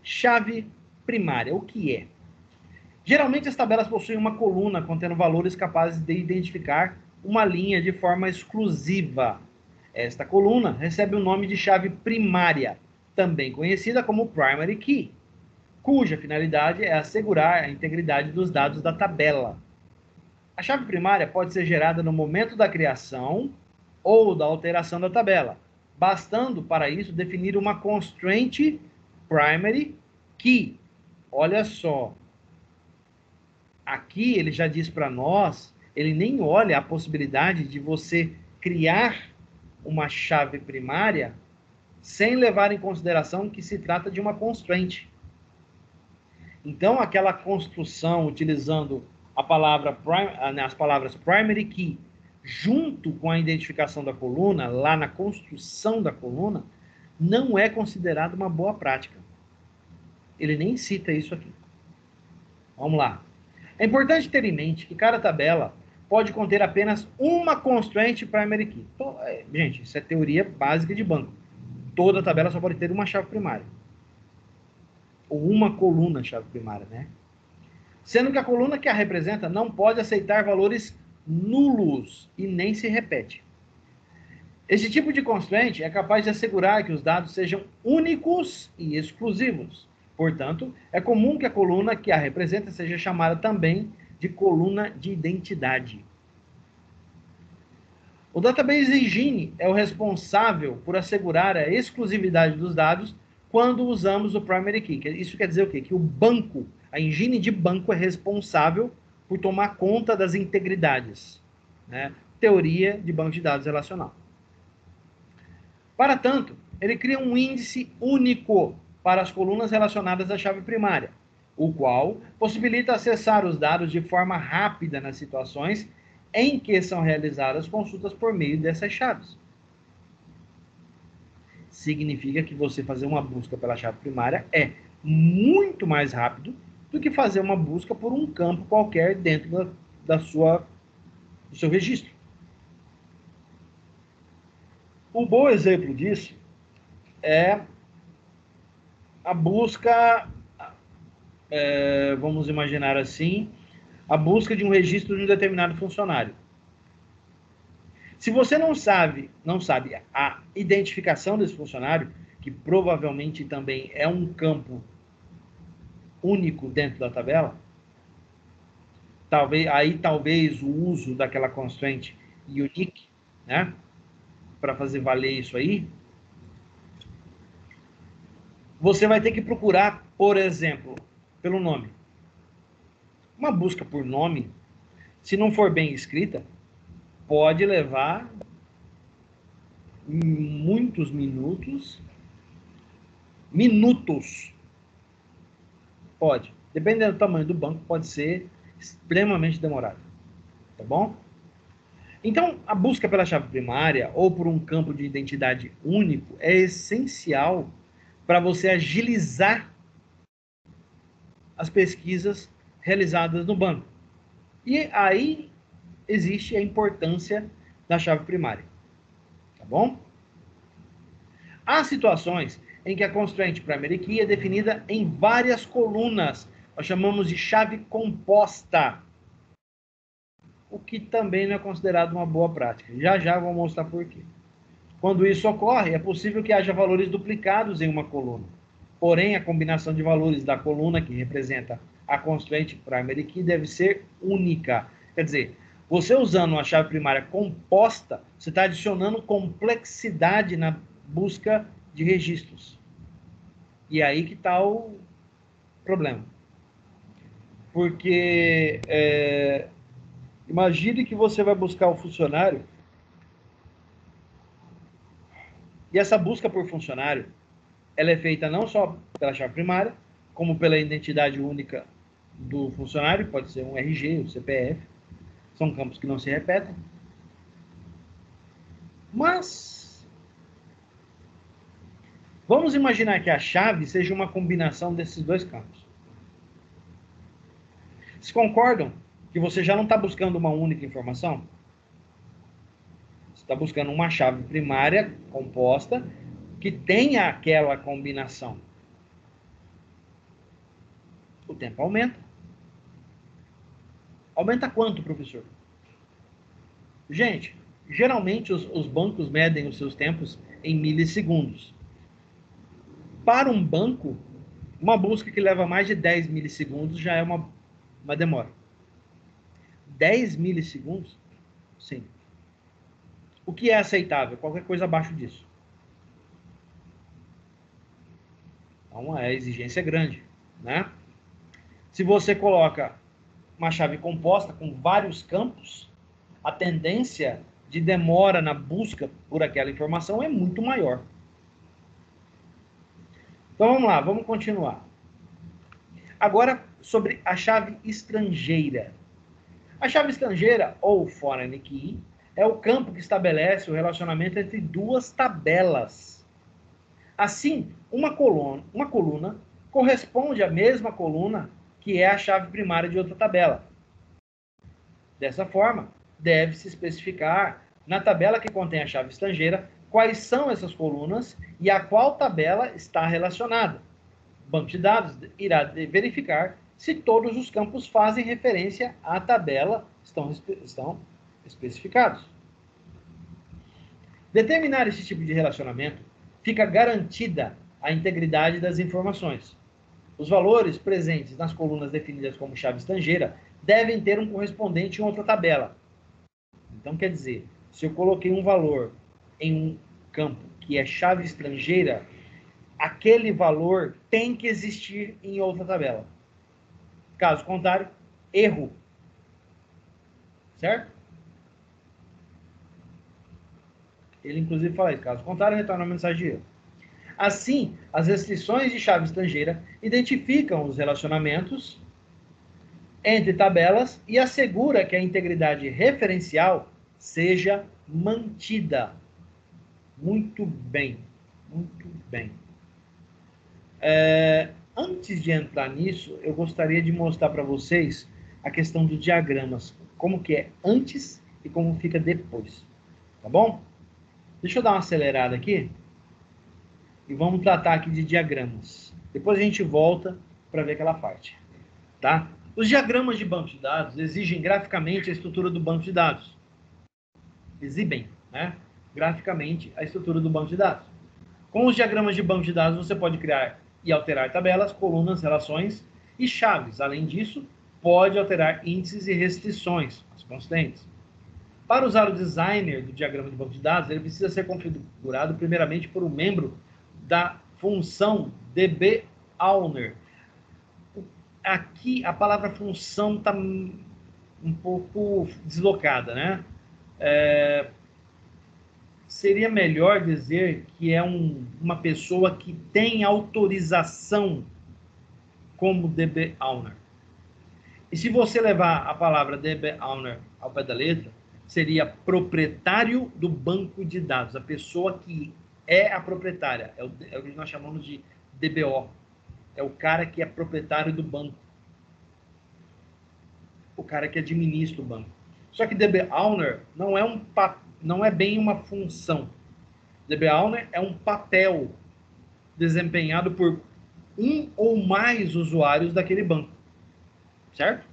Chave primária, o que é? Geralmente, as tabelas possuem uma coluna contendo valores capazes de identificar uma linha de forma exclusiva. Esta coluna recebe o nome de chave primária, também conhecida como primary key, cuja finalidade é assegurar a integridade dos dados da tabela. A chave primária pode ser gerada no momento da criação ou da alteração da tabela, bastando para isso definir uma constraint primary key. Olha só, aqui ele já diz para nós, ele nem olha a possibilidade de você criar uma chave primária sem levar em consideração que se trata de uma constraint. Então, aquela construção utilizando a palavra as palavras primary key junto com a identificação da coluna, lá na construção da coluna, não é considerada uma boa prática. Ele nem cita isso aqui. Vamos lá. É importante ter em mente que cada tabela pode conter apenas uma constraint primary key. Então, gente, isso é teoria básica de banco. Toda tabela só pode ter uma chave primária. Ou uma coluna chave primária, né? Sendo que a coluna que a representa não pode aceitar valores nulos e nem se repete. Esse tipo de constraint é capaz de assegurar que os dados sejam únicos e exclusivos. Portanto, é comum que a coluna que a representa seja chamada também de coluna de identidade. O Database Engine é o responsável por assegurar a exclusividade dos dados quando usamos o Primary Key. Isso quer dizer o quê? Que o banco, a engine de banco é responsável por tomar conta das integridades. Né? Teoria de banco de dados relacional. Para tanto, ele cria um índice único para as colunas relacionadas à chave primária, o qual possibilita acessar os dados de forma rápida nas situações em que são realizadas consultas por meio dessas chaves. Significa que você fazer uma busca pela chave primária é muito mais rápido do que fazer uma busca por um campo qualquer dentro do seu registro. Um bom exemplo disso é a busca, vamos imaginar assim, a busca de um registro de um determinado funcionário. Se você não sabe a identificação desse funcionário, que provavelmente também é um campo único dentro da tabela, talvez o uso daquela constraint unique, né, para fazer valer isso aí, você vai ter que procurar, por exemplo, pelo nome. Uma busca por nome, se não for bem escrita, pode levar muitos minutos. Pode. Dependendo do tamanho do banco, pode ser extremamente demorado. Tá bom? Então, a busca pela chave primária ou por um campo de identidade único é essencial para você agilizar as pesquisas realizadas no banco. E aí existe a importância da chave primária. Tá bom? Há situações em que a constraint primary key é definida em várias colunas. Nós chamamos de chave composta. O que também não é considerado uma boa prática. Já vou mostrar por quê. Quando isso ocorre, é possível que haja valores duplicados em uma coluna. Porém, a combinação de valores da coluna que representa a constraint primary key deve ser única. Quer dizer, você usando uma chave primária composta, você está adicionando complexidade na busca de registros. E aí que está o problema. Porque imagine que você vai buscar um funcionário e essa busca por funcionário ela é feita não só pela chave primária, como pela identidade única do funcionário, pode ser um RG, um CPF, são campos que não se repetem. Mas vamos imaginar que a chave seja uma combinação desses dois campos. Vocês concordam que você já não está buscando uma única informação? Você está buscando uma chave primária composta que tenha aquela combinação. O tempo aumenta. Aumenta quanto, professor? Gente, geralmente os bancos medem os seus tempos em milissegundos. Para um banco, uma busca que leva mais de 10 milissegundos já é uma demora. 10 milissegundos? Sim. O que é aceitável? Qualquer coisa abaixo disso. Então, a exigência é grande, né? Se você coloca uma chave composta com vários campos, a tendência de demora na busca por aquela informação é muito maior. Então, vamos lá, vamos continuar. Agora, sobre a chave estrangeira. A chave estrangeira, ou foreign key, é o campo que estabelece o relacionamento entre duas tabelas. Assim, uma coluna corresponde à mesma coluna que é a chave primária de outra tabela. Dessa forma, deve-se especificar na tabela que contém a chave estrangeira quais são essas colunas e a qual tabela está relacionada. O banco de dados irá verificar se todos os campos fazem referência à tabela estão especificados. Determinar esse tipo de relacionamento fica garantida a integridade das informações. Os valores presentes nas colunas definidas como chave estrangeira devem ter um correspondente em outra tabela. Então, quer dizer, se eu coloquei um valor em um campo que é chave estrangeira, aquele valor tem que existir em outra tabela. Caso contrário, erro. Certo? Ele, inclusive, fala isso. Caso contrário, retorna uma mensagem de erro. Assim, as restrições de chave estrangeira identificam os relacionamentos entre tabelas e assegura que a integridade referencial seja mantida. Muito bem. Muito bem. Antes de entrar nisso, eu gostaria de mostrar para vocês a questão dos diagramas. Como que é antes e como fica depois. Tá bom? Deixa eu dar uma acelerada aqui. E vamos tratar aqui de diagramas. Depois a gente volta para ver aquela parte. Tá? Os diagramas de banco de dados exigem graficamente a estrutura do banco de dados. Exibem, né? Graficamente a estrutura do banco de dados. Com os diagramas de banco de dados, você pode criar e alterar tabelas, colunas, relações e chaves. Além disso, pode alterar índices e restrições, as constantes. Para usar o designer do diagrama de banco de dados, ele precisa ser configurado primeiramente por um membro da função dbOwner. Aqui a palavra função está um pouco deslocada, né? Seria melhor dizer que é uma pessoa que tem autorização como dbOwner. E se você levar a palavra dbOwner ao pé da letra, seria proprietário do banco de dados, a pessoa que é a proprietária, é o que nós chamamos de DBO, é o cara que é proprietário do banco, o cara que administra o banco. Só que dbOwner não é bem uma função. dbOwner é um papel desempenhado por um ou mais usuários daquele banco, certo?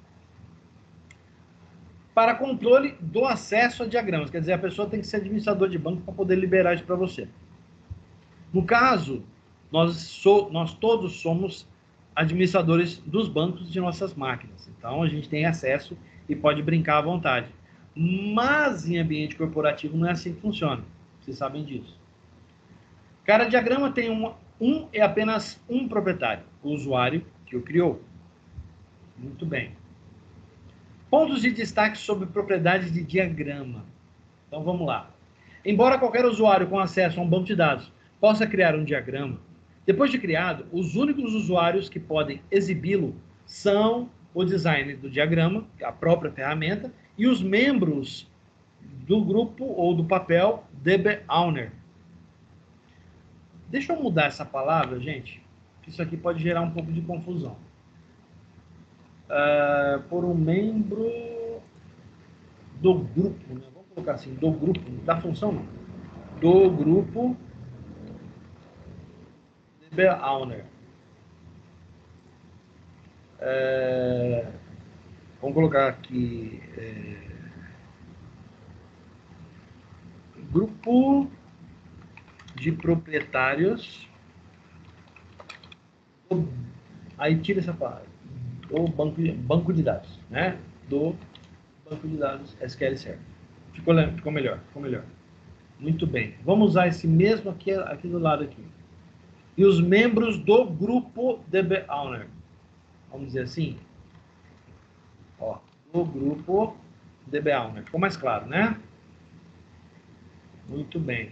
Para controle do acesso a diagramas, quer dizer, a pessoa tem que ser administrador de banco para poder liberar isso para você. No caso, nós todos somos administradores dos bancos de nossas máquinas. Então, a gente tem acesso e pode brincar à vontade. Mas, em ambiente corporativo, não é assim que funciona. Vocês sabem disso. Cada diagrama tem e apenas um proprietário, o usuário que o criou. Muito bem. Pontos de destaque sobre propriedades de diagrama. Então, vamos lá. Embora qualquer usuário com acesso a um banco de dados possa criar um diagrama, depois de criado, os únicos usuários que podem exibi-lo são o designer do diagrama, a própria ferramenta, e os membros do grupo ou do papel DB Owner. Deixa eu mudar essa palavra, gente, que isso aqui pode gerar um pouco de confusão. Por um membro do grupo, né? Vamos colocar assim, do grupo, da função não. Do grupo DB Owner. Vamos colocar aqui grupo de proprietários aí tira essa palavra do banco de dados, né? Do banco de dados SQL Server. Ficou melhor. Muito bem. Vamos usar esse mesmo aqui do lado aqui. E os membros do grupo DB Owner. Vamos dizer assim. Ó, do grupo DB Owner. Ficou mais claro, né? Muito bem.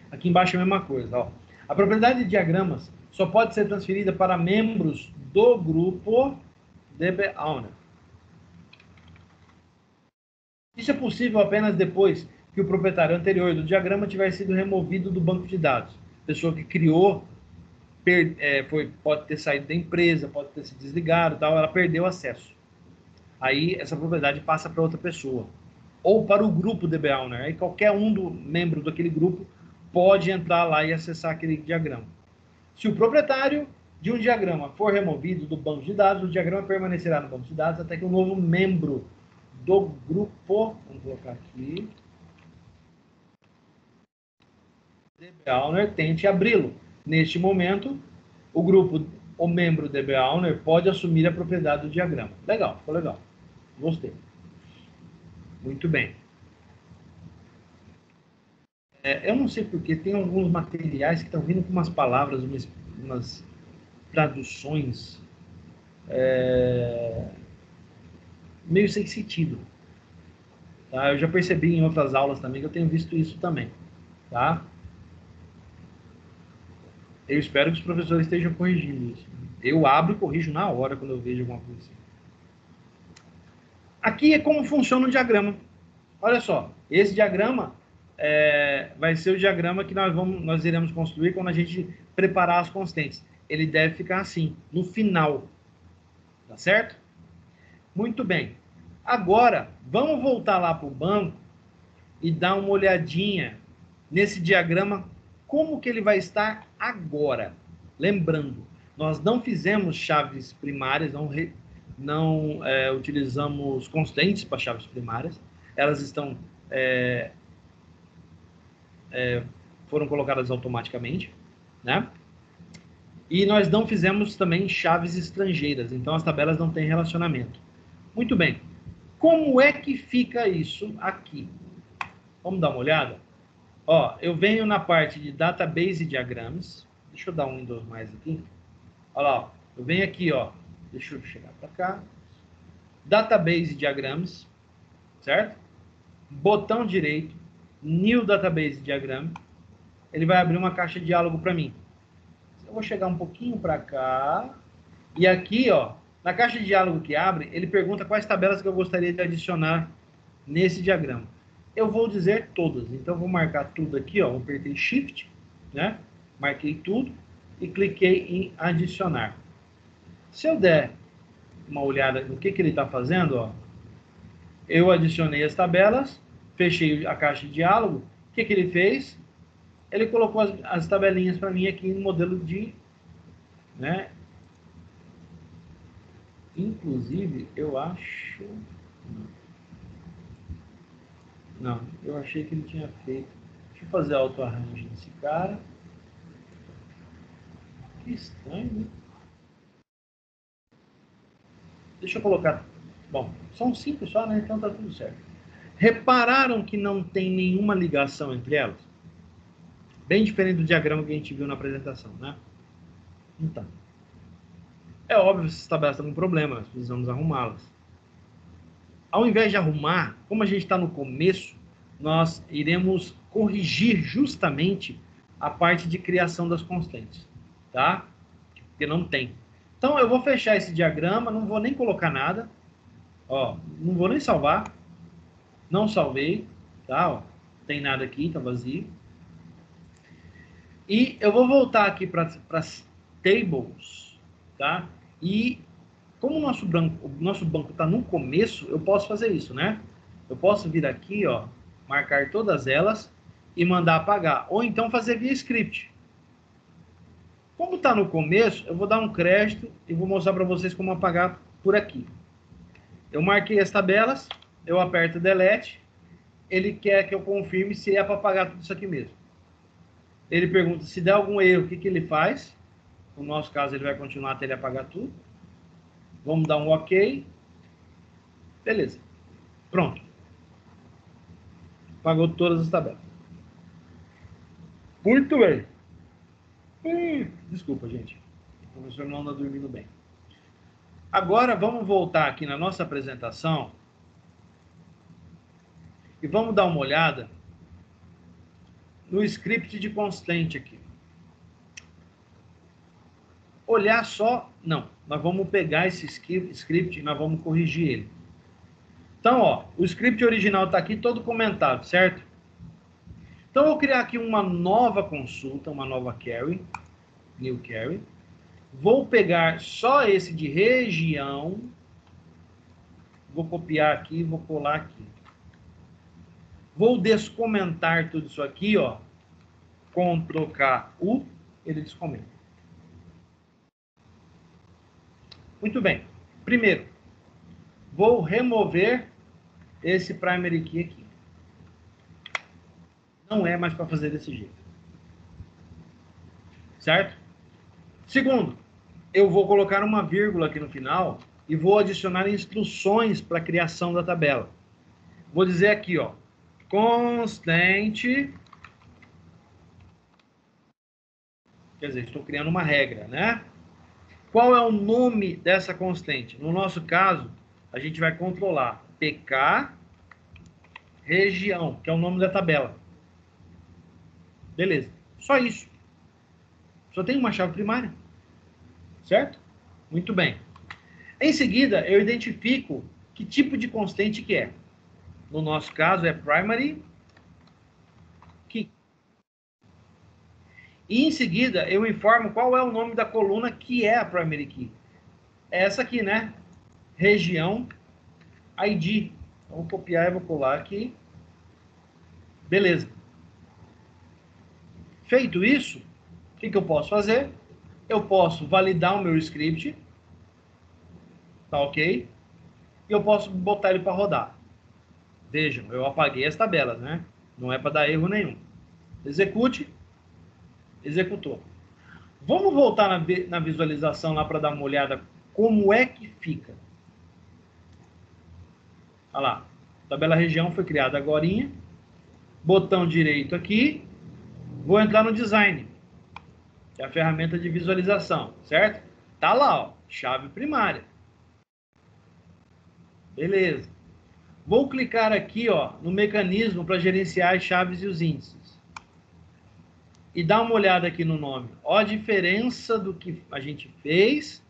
Aqui embaixo é a mesma coisa. Ó. A propriedade de diagramas só pode ser transferida para membros do grupo DB Owner. Isso é possível apenas depois que o proprietário anterior do diagrama tiver sido removido do banco de dados. A pessoa que criou pode ter saído da empresa, pode ter se desligado, tal, ela perdeu acesso. Aí essa propriedade passa para outra pessoa. Ou para o grupo DB Owner. Aí qualquer membro daquele grupo pode entrar lá e acessar aquele diagrama. Se o proprietário de um diagrama for removido do banco de dados, o diagrama permanecerá no banco de dados até que um novo membro do grupo, vamos colocar aqui, DB Owner tente abri-lo. Neste momento, o membro DB Owner pode assumir a propriedade do diagrama. Legal, ficou legal. Gostei. Muito bem. Eu não sei porque tem alguns materiais que estão vindo com umas palavras, umas traduções meio sem sentido. Tá? Eu já percebi em outras aulas também que eu tenho visto isso também. Tá? Eu espero que os professores estejam corrigindo isso. Eu abro e corrijo na hora quando eu vejo alguma coisa assim. Aqui é como funciona o diagrama. Olha só, esse diagrama vai ser o diagrama que nós iremos construir quando a gente preparar as constantes. Ele deve ficar assim, no final. Tá certo? Muito bem. Agora, vamos voltar lá para o banco e dar uma olhadinha nesse diagrama, como que ele vai estar agora. Lembrando, nós não fizemos chaves primárias, não utilizamos constantes para chaves primárias. Elas foram colocadas automaticamente, né? E nós não fizemos também chaves estrangeiras, então as tabelas não têm relacionamento. Muito bem. Como é que fica isso aqui? Vamos dar uma olhada? Ó, eu venho na parte de Database Diagrams. Deixa eu dar um Windows mais aqui. Olha lá, ó. Eu venho aqui, ó. Deixa eu chegar para cá. Database Diagrams, certo? Botão direito, New Database Diagram. Ele vai abrir uma caixa de diálogo para mim. Eu vou chegar um pouquinho para cá. E aqui, ó, na caixa de diálogo que abre, ele pergunta quais tabelas que eu gostaria de adicionar nesse diagrama. Eu vou dizer todas. Então, eu vou marcar tudo aqui, ó. Eu apertei Shift, né? Marquei tudo e cliquei em adicionar. Se eu der uma olhada no que ele está fazendo, ó, eu adicionei as tabelas, fechei a caixa de diálogo. O que ele fez? Ele colocou as tabelinhas para mim aqui no modelo de, né? Inclusive, eu acho... Não, eu achei que ele tinha feito... Deixa eu fazer auto-arranjo nesse cara. Que estranho, né? Deixa eu colocar... Bom, são 5 só, né? Então tá tudo certo. Repararam que não tem nenhuma ligação entre elas? Bem diferente do diagrama que a gente viu na apresentação, né? Então, é óbvio que essas tabelas estão com problema, nós precisamos arrumá-las. Ao invés de arrumar, como a gente está no começo, nós iremos corrigir justamente a parte de criação das constantes, tá? Porque não tem. Então, eu vou fechar esse diagrama, não vou nem colocar nada, ó, não vou nem salvar, Não salvei, tá? Ó, não tem nada aqui, tá vazio. E eu vou voltar aqui para as tables, tá? E como o nosso banco está no começo, eu posso fazer isso, né? Eu posso vir aqui, ó, marcar todas elas e mandar apagar. Ou então fazer via script. Como está no começo, eu vou dar um crédito e vou mostrar para vocês como apagar por aqui. Eu marquei as tabelas, eu aperto Delete, ele quer que eu confirme se é para apagar tudo isso aqui mesmo. Ele pergunta se der algum erro, o que ele faz. No nosso caso, ele vai continuar até ele apagar tudo. Vamos dar um OK. Beleza. Pronto. Apagou todas as tabelas. Muito bem. Desculpa, gente. O professor não anda dormindo bem. Agora, vamos voltar aqui na nossa apresentação e vamos dar uma olhada no script de constante aqui. Olhar só, não. Nós vamos pegar esse script e nós vamos corrigir ele. Então, ó, o script original está aqui todo comentado, certo? Então, eu vou criar aqui uma nova consulta, uma nova query, new query. Vou pegar só esse de região, vou copiar aqui, vou colar aqui. Vou descomentar tudo isso aqui, ó. Ctrl K, U, ele descomenta. Muito bem. Primeiro, vou remover esse primary key aqui. Não é mais para fazer desse jeito. Certo? Segundo, eu vou colocar uma vírgula aqui no final e vou adicionar instruções para a criação da tabela. Vou dizer aqui, ó, constante, quer dizer, estou criando uma regra, né? Qual é o nome dessa constante? No nosso caso, a gente vai controlar PK região, que é o nome da tabela. Beleza. Só isso. Só tem uma chave primária. Certo? Muito bem. Em seguida, eu identifico que tipo de constante que é. No nosso caso, é primary key. E em seguida, eu informo qual é o nome da coluna que é a primary key. É essa aqui, né? Região ID. Então, vou copiar e vou colar aqui. Beleza. Feito isso, o que eu posso fazer? Eu posso validar o meu script. Tá ok? E eu posso botar ele para rodar. Vejam, eu apaguei as tabelas, né? Não é para dar erro nenhum. Execute. Executou. Vamos voltar na visualização lá para dar uma olhada como é que fica. Olha lá. Tabela região foi criada agorinha. Botão direito aqui. Vou entrar no design, que é a ferramenta de visualização, certo? Tá lá, ó, chave primária. Beleza. Vou clicar aqui, ó, no mecanismo para gerenciar as chaves e os índices. E dar uma olhada aqui no nome. Ó a diferença do que a gente fez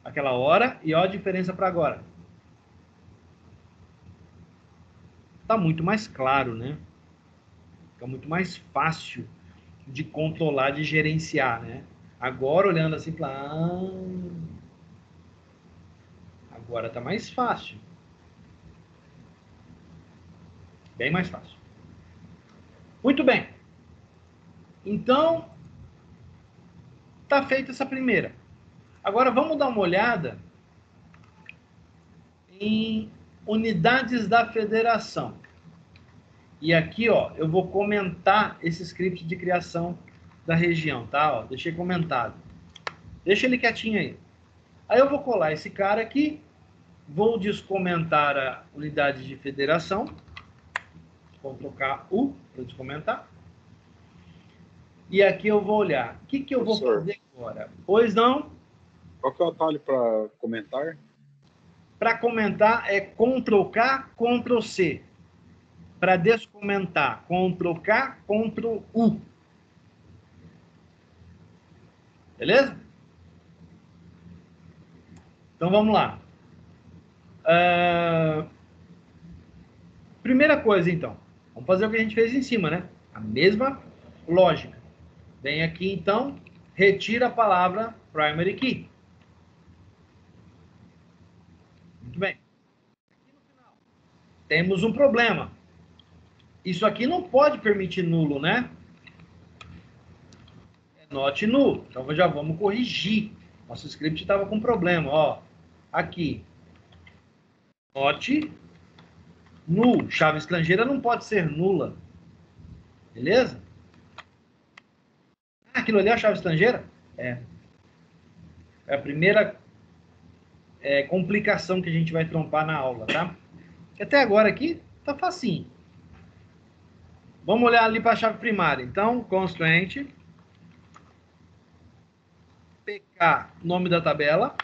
aquela hora e ó a diferença para agora. Tá muito mais claro, né? Fica muito mais fácil de controlar, de gerenciar, né? Agora, olhando assim, agora tá mais fácil. Bem mais fácil. Muito bem. Então, tá feita essa primeira. Agora, vamos dar uma olhada em unidades da federação. E aqui, ó, eu vou comentar esse script de criação da região, tá? Ó, deixei comentado. Deixa ele quietinho aí. Aí eu vou colar esse cara aqui, vou descomentar a unidade de federação. Vou trocar U para descomentar. E aqui eu vou olhar. O que eu vou fazer agora? Pois não? Qual que é o atalho para comentar? Para comentar é Ctrl+K, Ctrl+C. Para descomentar, Ctrl+K, Ctrl+U. Beleza? Então vamos lá. Primeira coisa, então. Vamos fazer o que a gente fez em cima, né? A mesma lógica. Vem aqui, então, retira a palavra primary key. Muito bem. Aqui no final, temos um problema. Isso aqui não pode permitir nulo, né? É not null. Então, já vamos corrigir. Nosso script estava com problema, ó. Aqui. Not null. Chave estrangeira não pode ser nula. Beleza? Ah, aquilo ali é a chave estrangeira? É. É a primeira complicação que a gente vai trompar na aula, tá? Até agora aqui tá facinho. Vamos olhar ali para a chave primária. Então, constraint PK, nome da tabela,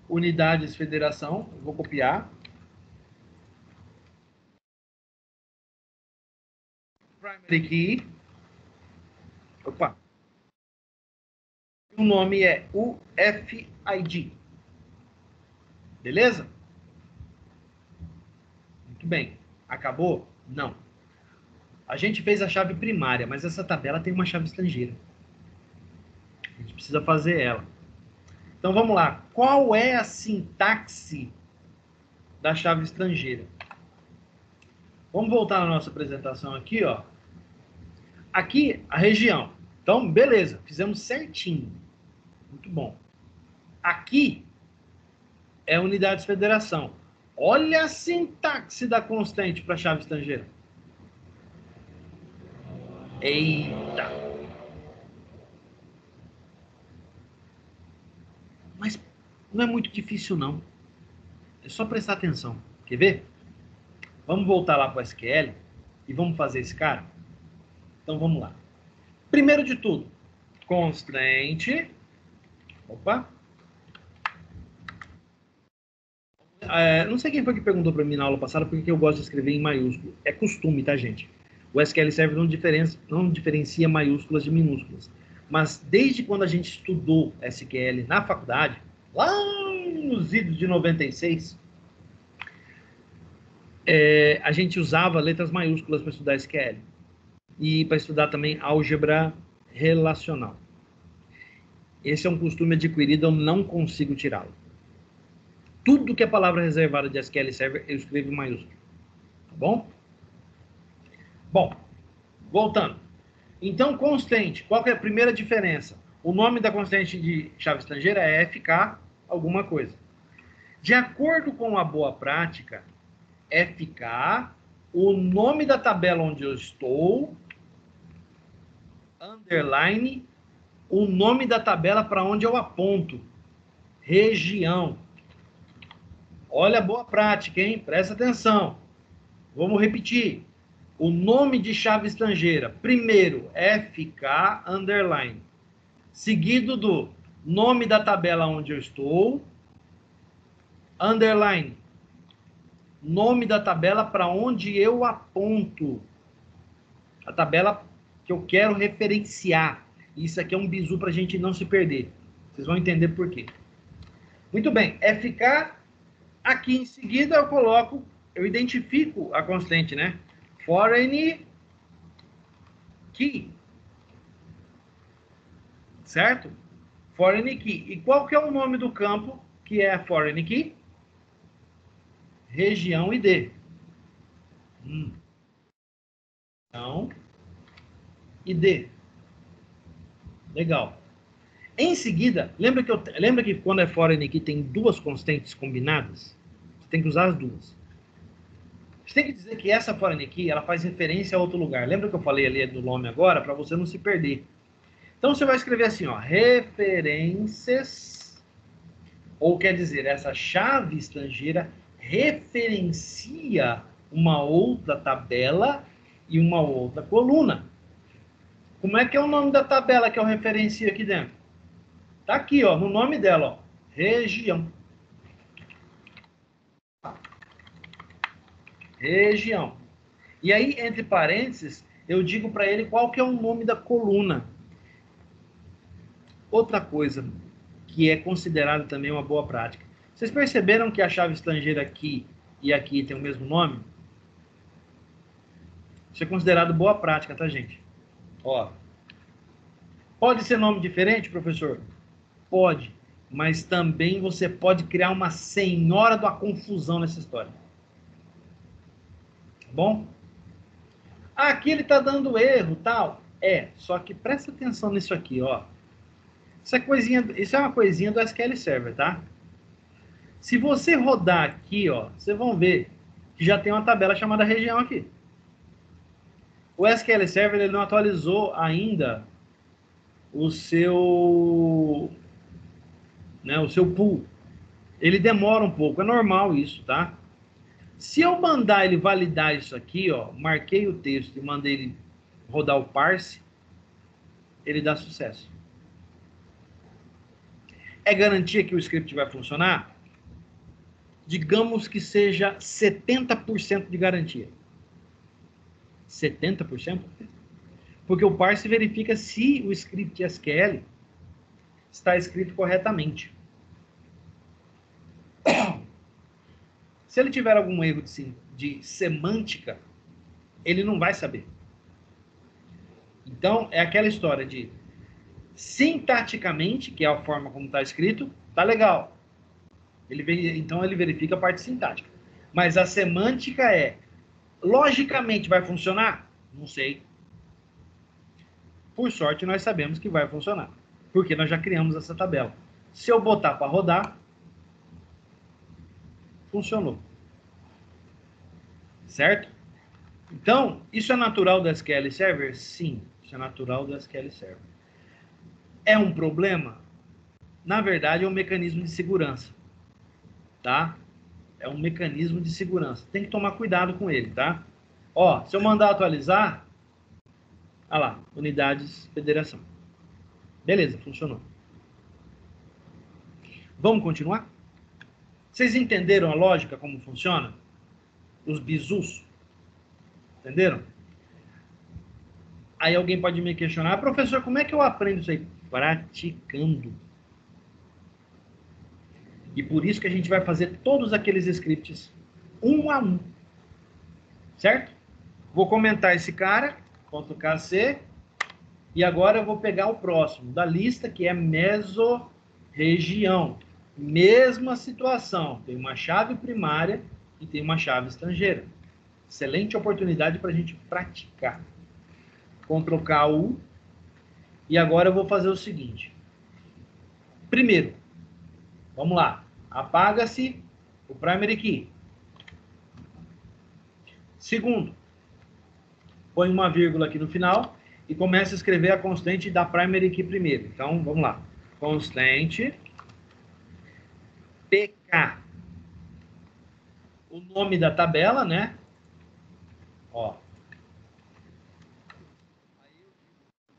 unidades federação, eu vou copiar. Primary key. Opa. O nome é UFID. Beleza? Muito bem. Acabou? Não. A gente fez a chave primária, mas essa tabela tem uma chave estrangeira. A gente precisa fazer ela. Então vamos lá. Qual é a sintaxe da chave estrangeira? Vamos voltar na nossa apresentação aqui, ó. Aqui, a região. Então, beleza. Fizemos certinho. Muito bom. Aqui é unidades de federação. Olha a sintaxe da constante para a chave estrangeira. Eita! Mas não é muito difícil, não. É só prestar atenção. Quer ver? Vamos voltar lá para o SQL e vamos fazer esse cara? Então, vamos lá. Primeiro de tudo, constraint. Opa! Não sei quem foi que perguntou para mim na aula passada porque eu gosto de escrever em maiúsculo. É costume, tá, gente? O SQL Server não diferencia maiúsculas de minúsculas. Mas desde quando a gente estudou SQL na faculdade, lá nos idos de 96, a gente usava letras maiúsculas para estudar SQL. E para estudar também álgebra relacional. Esse é um costume adquirido, eu não consigo tirá-lo. Tudo que é palavra reservada de SQL Server, eu escrevo em maiúsculo. Tá bom? Bom, voltando. Então, constante, qual que é a primeira diferença? O nome da constante de chave estrangeira é FK alguma coisa. De acordo com a boa prática, FK, o nome da tabela onde eu estou, underline, o nome da tabela para onde eu aponto, região. Olha a boa prática, hein? Presta atenção. Vamos repetir. O nome de chave estrangeira, primeiro, FK, underline. Seguido do nome da tabela onde eu estou, underline. Nome da tabela para onde eu aponto. A tabela que eu quero referenciar. Isso aqui é um bizu para a gente não se perder. Vocês vão entender por quê. Muito bem. FK, aqui em seguida eu identifico a constante, né? Foreign key. Certo? Foreign key. E qual que é o nome do campo que é a foreign key? Região ID. Então, ID. Legal. Em seguida, lembra que quando é foreign key tem duas constantes combinadas? Você tem que usar as duas. Você tem que dizer que essa foreign key, ela faz referência a outro lugar. Lembra que eu falei ali do nome agora? Para você não se perder. Então, você vai escrever assim, ó, referências, ou quer dizer, essa chave estrangeira referencia uma outra tabela e uma outra coluna. Como é que é o nome da tabela que eu referencio aqui dentro? Tá aqui, ó, no nome dela, ó, região. Região. E aí, entre parênteses, eu digo para ele qual que é o nome da coluna. Outra coisa que é considerada também uma boa prática. Vocês perceberam que a chave estrangeira aqui e aqui tem o mesmo nome? Isso é considerado boa prática, tá, gente? Ó. Pode ser nome diferente, professor? Pode. Mas também você pode criar uma senhora da confusão nessa história. Tá bom? Aqui ele tá dando erro, tal. Só que presta atenção nisso aqui, ó. Isso é uma coisinha do SQL Server, tá? Se você rodar aqui, ó, vocês vão ver que já tem uma tabela chamada região aqui. O SQL Server ele não atualizou ainda o seu pool. Ele demora um pouco, é normal isso, tá? Se eu mandar ele validar isso aqui, ó, marquei o texto e mandei ele rodar o parse, ele dá sucesso. É garantia que o script vai funcionar? Digamos que seja 70% de garantia. 70%? Porque o parse verifica se o script SQL está escrito corretamente. Se ele tiver algum erro de semântica, ele não vai saber. Então, é aquela história de sintaticamente, que é a forma como está escrito, tá legal. Então, ele verifica a parte sintática. Mas a semântica logicamente vai funcionar? Não sei. Por sorte, nós sabemos que vai funcionar. Porque nós já criamos essa tabela. Se eu botar para rodar, funcionou. Certo? Então, isso é natural do SQL Server? Sim, isso é natural do SQL Server. É um problema? Na verdade, é um mecanismo de segurança. Tá? É um mecanismo de segurança. Tem que tomar cuidado com ele, tá? Ó, se eu mandar atualizar, olha lá, unidades, federação. Beleza, funcionou. Vamos continuar? Vocês entenderam a lógica, como funciona? Os bizus? Entenderam? Aí alguém pode me questionar, professor, como é que eu aprendo isso aí? Praticando. E por isso que a gente vai fazer todos aqueles scripts um a um. Certo? Vou comentar esse cara, .kc, e agora eu vou pegar o próximo da lista, que é mesorregião. Mesma situação, tem uma chave primária e tem uma chave estrangeira. Excelente oportunidade para a gente praticar. Ctrl K, U. E agora eu vou fazer o seguinte. Primeiro, vamos lá. Apaga-se o primary key. Segundo, põe uma vírgula aqui no final e começa a escrever a constante da primary key primeiro. Então, vamos lá. Constante PK. O nome da tabela, né? Ó.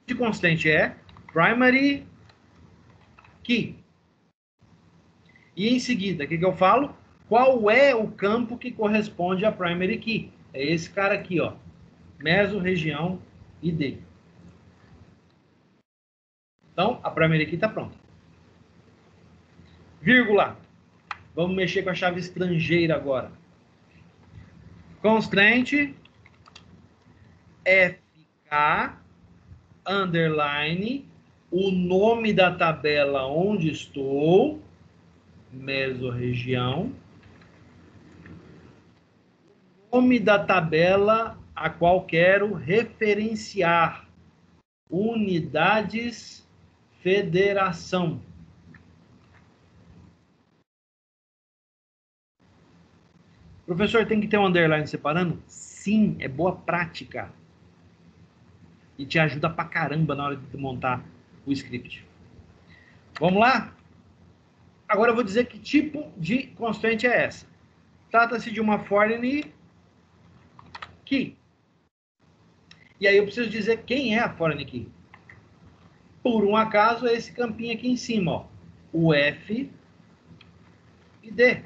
De constante é primary key. E em seguida, o que eu falo? Qual é o campo que corresponde à primary key? É esse cara aqui, ó. Mesorregião ID. Então, a primary key está pronta. Vírgula. Vamos mexer com a chave estrangeira agora. Constante FK underline o nome da tabela onde estou, mesorregião, o nome da tabela a qual quero referenciar, unidades, federação. Professor, tem que ter um underline separando? Sim, é boa prática. E te ajuda pra caramba na hora de montar o script. Vamos lá? Agora eu vou dizer que tipo de constante é essa. Trata-se de uma foreign key. E aí eu preciso dizer quem é a foreign key. Por um acaso é esse campinho aqui em cima, ó. O F e D.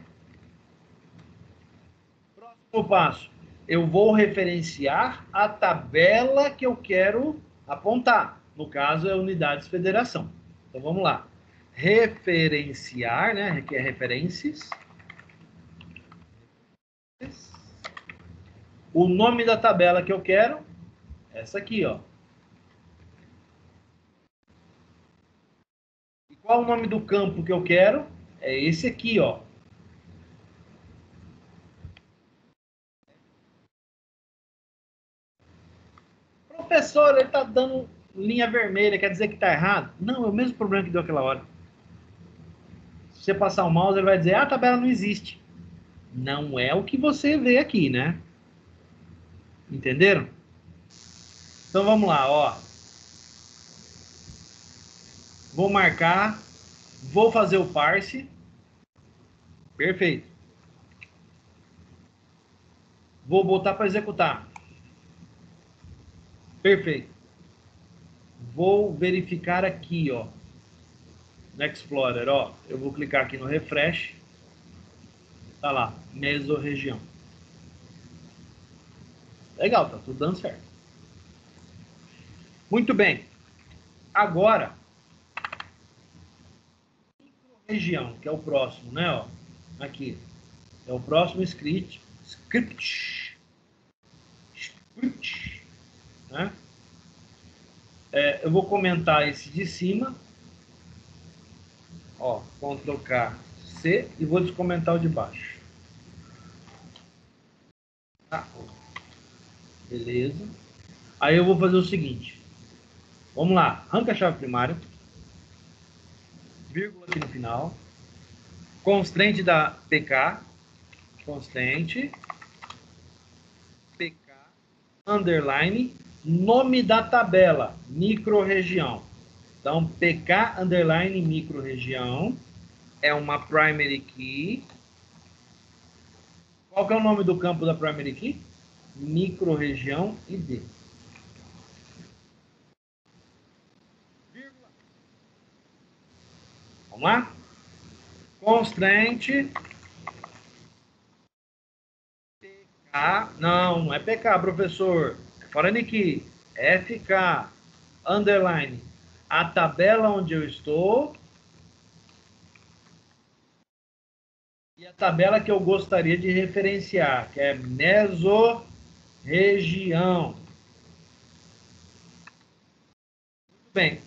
Próximo passo. Eu vou referenciar a tabela que eu quero apontar. No caso, é unidades federação. Então, vamos lá. Referenciar, né? Que é referências. O nome da tabela que eu quero. Essa aqui, ó. E qual o nome do campo que eu quero? É esse aqui, ó. Professor, ele tá dando linha vermelha, quer dizer que tá errado? Não, é o mesmo problema que deu aquela hora. Se você passar o mouse, ele vai dizer, ah, a tabela não existe. Não é o que você vê aqui, né? Entenderam? Então vamos lá, ó. Vou marcar, vou fazer o parse. Perfeito. Vou botar para executar. Perfeito. Vou verificar aqui, ó. No Explorer, ó. Eu vou clicar aqui no refresh. Tá lá, mesorregião. Legal, tá tudo dando certo. Muito bem. Agora, região, que é o próximo, né? Ó, aqui. É o próximo script. Né? Eu vou comentar esse de cima. Ó, Ctrl K, C, e vou descomentar o de baixo. Tá. Beleza. Aí eu vou fazer o seguinte. Vamos lá. Arranca a chave primária. Vírgula aqui no final. Constraint da PK. Constraint. PK. Underline. Nome da tabela. Microrregião. Então, PK underline microrregião. É uma primary key. Qual que é o nome do campo da primary key? Microrregião ID. Vamos lá? Constraint PK. Não é PK, professor. É foreign key. FK underline. A tabela onde eu estou. E a tabela que eu gostaria de referenciar, que é mesorregião. Muito bem.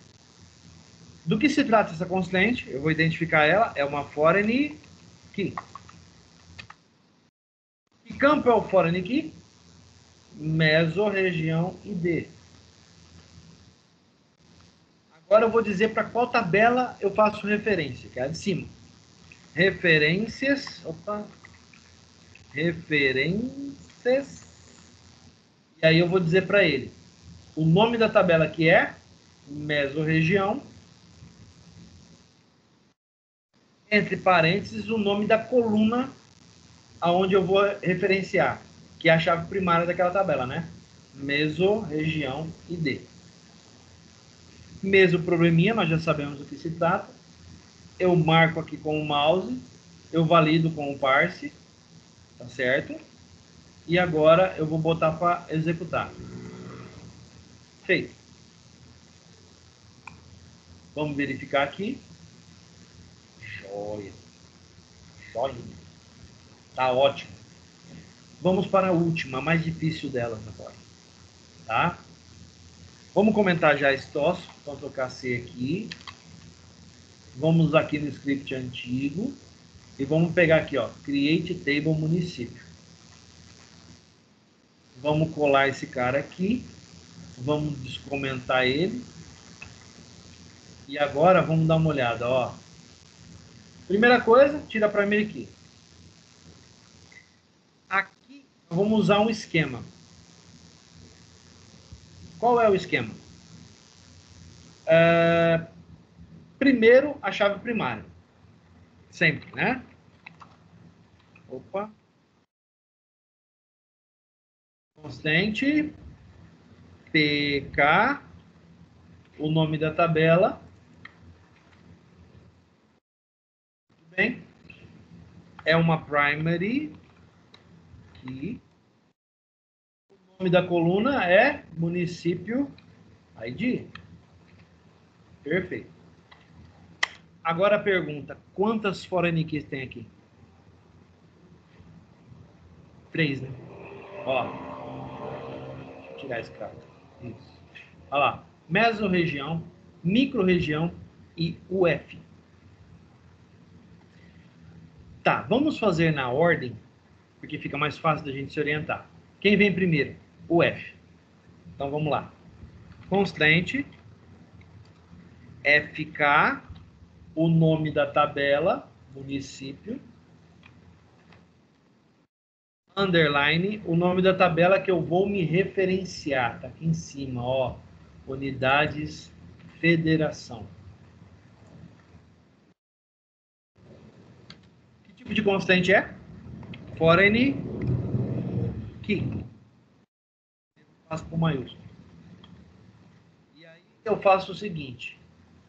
Do que se trata essa constraint? Eu vou identificar ela. É uma foreign key. Que campo é o foreign key? Mesorregião ID. Agora eu vou dizer para qual tabela eu faço referência, que é a de cima. Referências. Opa. Referências. E aí eu vou dizer para ele o nome da tabela, que é mesorregião. Entre parênteses, o nome da coluna aonde eu vou referenciar, que é a chave primária daquela tabela, né? Mesorregião ID. Mesmo probleminha, nós já sabemos do que se trata. Eu marco aqui com o mouse, eu valido com o parse, tá certo? E agora eu vou botar para executar. Feito. Vamos verificar aqui. Joia. Joia. Tá ótimo. Vamos para a última, a mais difícil delas agora. Tá? Vamos comentar já esse TOS. Vou tocar C aqui. Vamos aqui no script antigo. E vamos pegar aqui, ó. Create Table Município. Vamos colar esse cara aqui. Vamos descomentar ele. E agora vamos dar uma olhada, ó. Primeira coisa, tira a primary key. Aqui vamos usar um esquema. Qual é o esquema? Primeiro, a chave primária. Sempre, né? Opa. Constante. PK. O nome da tabela. Tudo bem? É uma primary key. O nome da coluna é município ID. Perfeito. Agora a pergunta, quantas foreign keys tem aqui? 3, né? Ó, deixa eu tirar esse cara. Isso. Olha lá. Mesorregião, microrregião e UF. Tá, vamos fazer na ordem, porque fica mais fácil da gente se orientar. Quem vem primeiro? UF. Então vamos lá. Constante FK, o nome da tabela, município, underline, o nome da tabela que eu vou me referenciar, tá aqui em cima, ó, unidades, federação. Que tipo de constante é? Foreign key. Faço com maiúsculo. E aí eu faço o seguinte,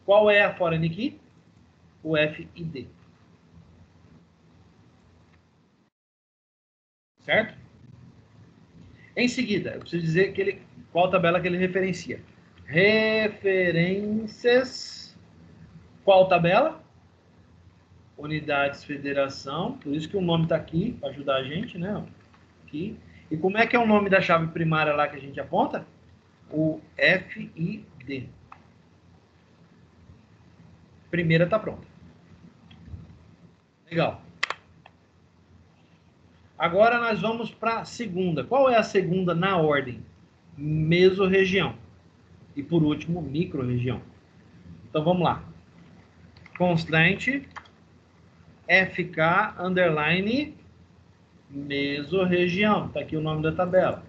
qual é a foreign key? O FID. Certo? Em seguida, eu preciso dizer que qual tabela que ele referencia. Referências. Qual tabela? Unidades Federação. Por isso que o nome está aqui, para ajudar a gente, né? Aqui. E como é que é o nome da chave primária lá que a gente aponta? O FID. Primeira está pronta. Legal. Agora nós vamos para a segunda. Qual é a segunda na ordem? Mesorregião. E por último, microrregião. Então vamos lá. Constante FK underline mesorregião. Está aqui o nome da tabela.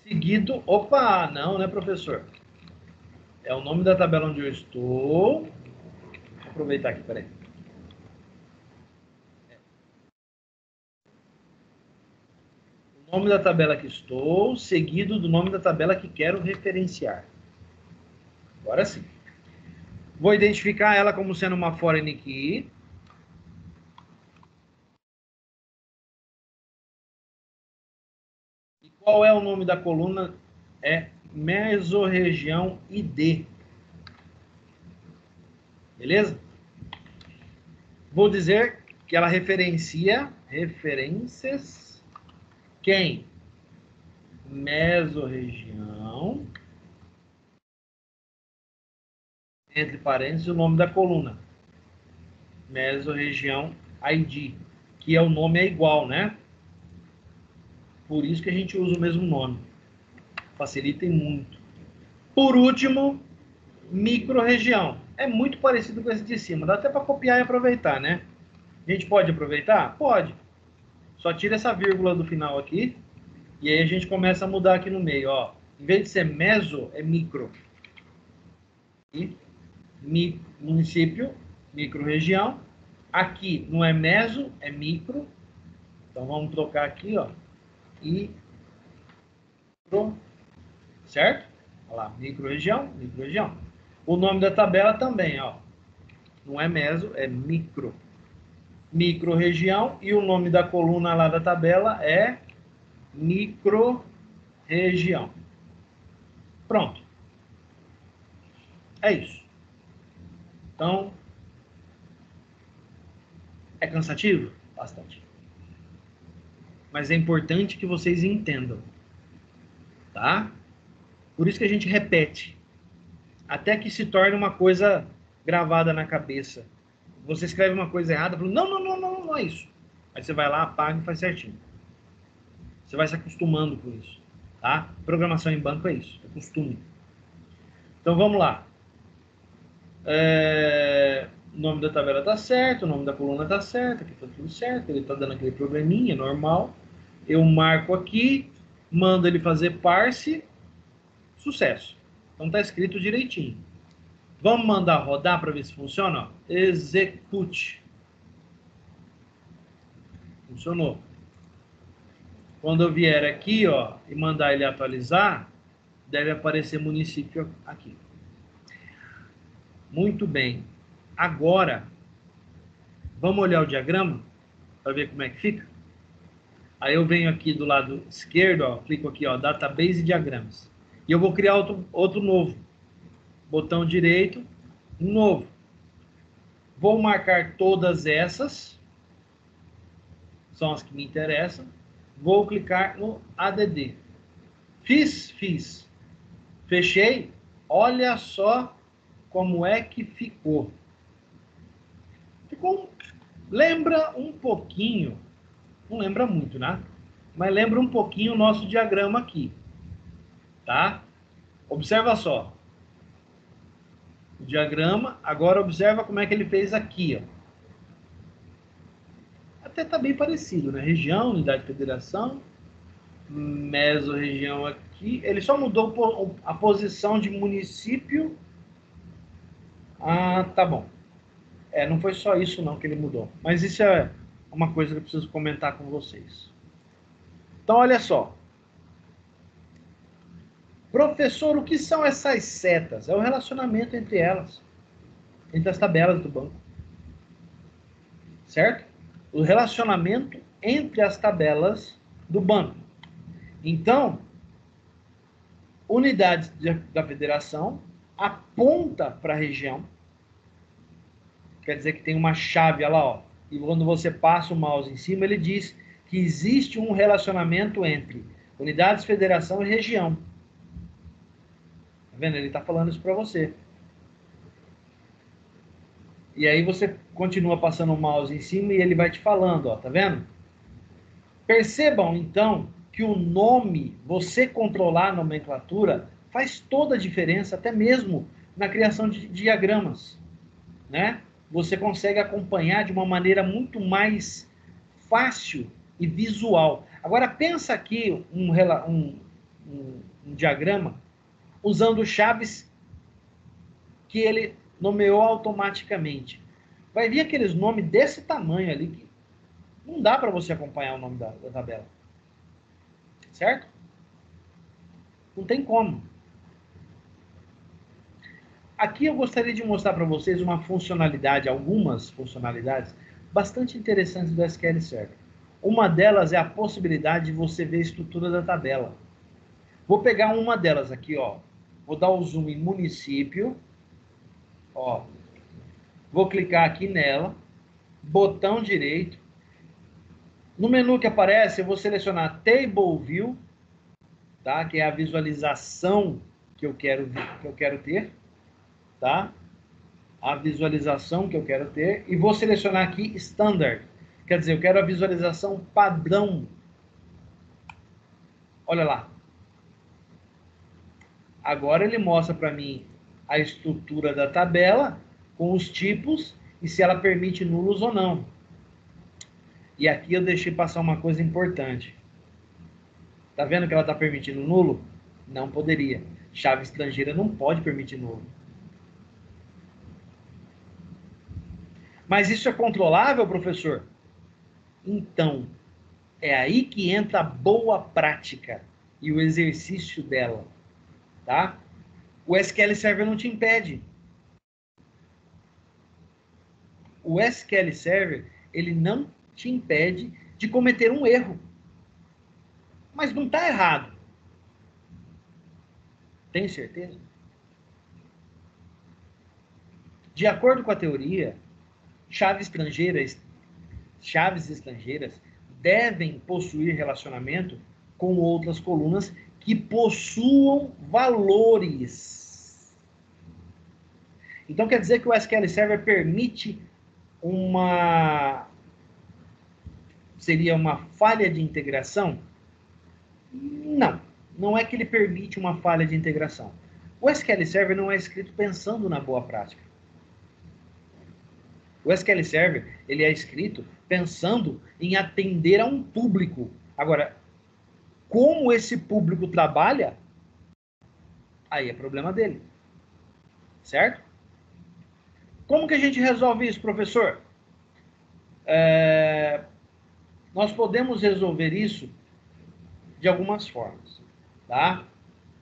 Seguido, opa, não, né, professor? É o nome da tabela onde eu estou. Vou aproveitar aqui, peraí. O nome da tabela que estou, seguido do nome da tabela que quero referenciar. Agora sim. Vou identificar ela como sendo uma foreign key. E qual é o nome da coluna? É mesorregião ID. Beleza? Vou dizer que ela referencia referências. Quem? Mesorregião. Entre parênteses, o nome da coluna. Mesorregião ID. Que é o nome é igual, né? Por isso que a gente usa o mesmo nome. Facilita muito. Por último, microrregião. É muito parecido com esse de cima. Dá até para copiar e aproveitar, né? A gente pode aproveitar? Pode. Só tira essa vírgula do final aqui. E aí a gente começa a mudar aqui no meio, ó. Em vez de ser meso, é micro. E município, microrregião. Aqui não é meso, é micro. Então vamos trocar aqui, ó. E micro, certo? Olha lá, microrregião, microrregião. O nome da tabela também, ó. Não é meso, é micro. Microrregião e o nome da coluna lá da tabela é microrregião. Pronto. É isso. Então, é cansativo? Bastante. Mas é importante que vocês entendam. Tá? Por isso que a gente repete. Até que se torne uma coisa gravada na cabeça. Você escreve uma coisa errada, fala, não é isso. Aí você vai lá, apaga e faz certinho. Você vai se acostumando com isso. Tá? Programação em banco é isso, é costume. Então vamos lá. O nome da tabela está certo, o nome da coluna está certo, aqui está tudo certo, ele está dando aquele probleminha normal. Eu marco aqui, mando ele fazer parse, sucesso. Então está escrito direitinho. Vamos mandar rodar para ver se funciona? Ó. Execute. Funcionou. Quando eu vier aqui, ó, e mandar ele atualizar, deve aparecer município aqui. Muito bem. Agora, vamos olhar o diagrama para ver como é que fica? Aí eu venho aqui do lado esquerdo, ó, clico aqui, ó, Database e Diagramas. E eu vou criar outro novo. Botão direito, um novo. Vou marcar todas essas. São as que me interessam. Vou clicar no ADD. Fiz. Fechei. Olha só como é que ficou. Lembra um pouquinho, não lembra muito, né? Mas lembra um pouquinho o nosso diagrama aqui, tá? Observa só. O diagrama, agora observa como é que ele fez aqui, ó. Até tá bem parecido, né? Região, unidade de federação, mesorregião aqui. Ele só mudou a posição de município. Ah, tá bom. Não foi só isso não que ele mudou. Mas isso é uma coisa que eu preciso comentar com vocês. Então, olha só. Professor, o que são essas setas? É o relacionamento entre elas. Entre as tabelas do banco. Certo? O relacionamento entre as tabelas do banco. Então, unidades da federação aponta para a região. Quer dizer que tem uma chave, olha lá, ó. E quando você passa o mouse em cima, ele diz que existe um relacionamento entre unidades, federação e região. Tá vendo? Ele está falando isso para você. E aí você continua passando o mouse em cima e ele vai te falando, ó, tá vendo? Percebam, então, que o nome, você controlar a nomenclatura, faz toda a diferença, até mesmo na criação de diagramas, né? Você consegue acompanhar de uma maneira muito mais fácil e visual. Agora, pensa aqui um diagrama usando chaves que ele nomeou automaticamente. Vai vir aqueles nomes desse tamanho ali que não dá para você acompanhar o nome da tabela. Certo? Não tem como. Aqui eu gostaria de mostrar para vocês uma funcionalidade, algumas funcionalidades bastante interessantes do SQL Server. Uma delas é a possibilidade de você ver a estrutura da tabela. Vou pegar uma delas aqui, ó. Vou dar o zoom em município. Ó. Vou clicar aqui nela. Botão direito. No menu que aparece, eu vou selecionar Table View, tá? Que é a visualização que eu quero ter, tá? A visualização que eu quero ter, e vou selecionar aqui Standard. Quer dizer, eu quero a visualização padrão. Olha lá. Agora ele mostra para mim a estrutura da tabela, com os tipos, e se ela permite nulos ou não. E aqui eu deixei passar uma coisa importante. Tá vendo que ela está permitindo nulo? Não poderia. Chave estrangeira não pode permitir nulo. Mas isso é controlável, professor? Então, é aí que entra a boa prática e o exercício dela, tá? O SQL Server não te impede. O SQL Server, ele não te impede de cometer um erro. Mas não está errado. Tem certeza? De acordo com a teoria, chaves estrangeiras devem possuir relacionamento com outras colunas que possuam valores. Então quer dizer que o SQL Server permite seria uma falha de integração? Não, não é que ele permite uma falha de integração. O SQL Server não é escrito pensando na boa prática. O SQL Server, ele é escrito pensando em atender a um público. Agora, como esse público trabalha, aí é problema dele. Certo? Como que a gente resolve isso, professor? Nós podemos resolver isso de algumas formas, tá?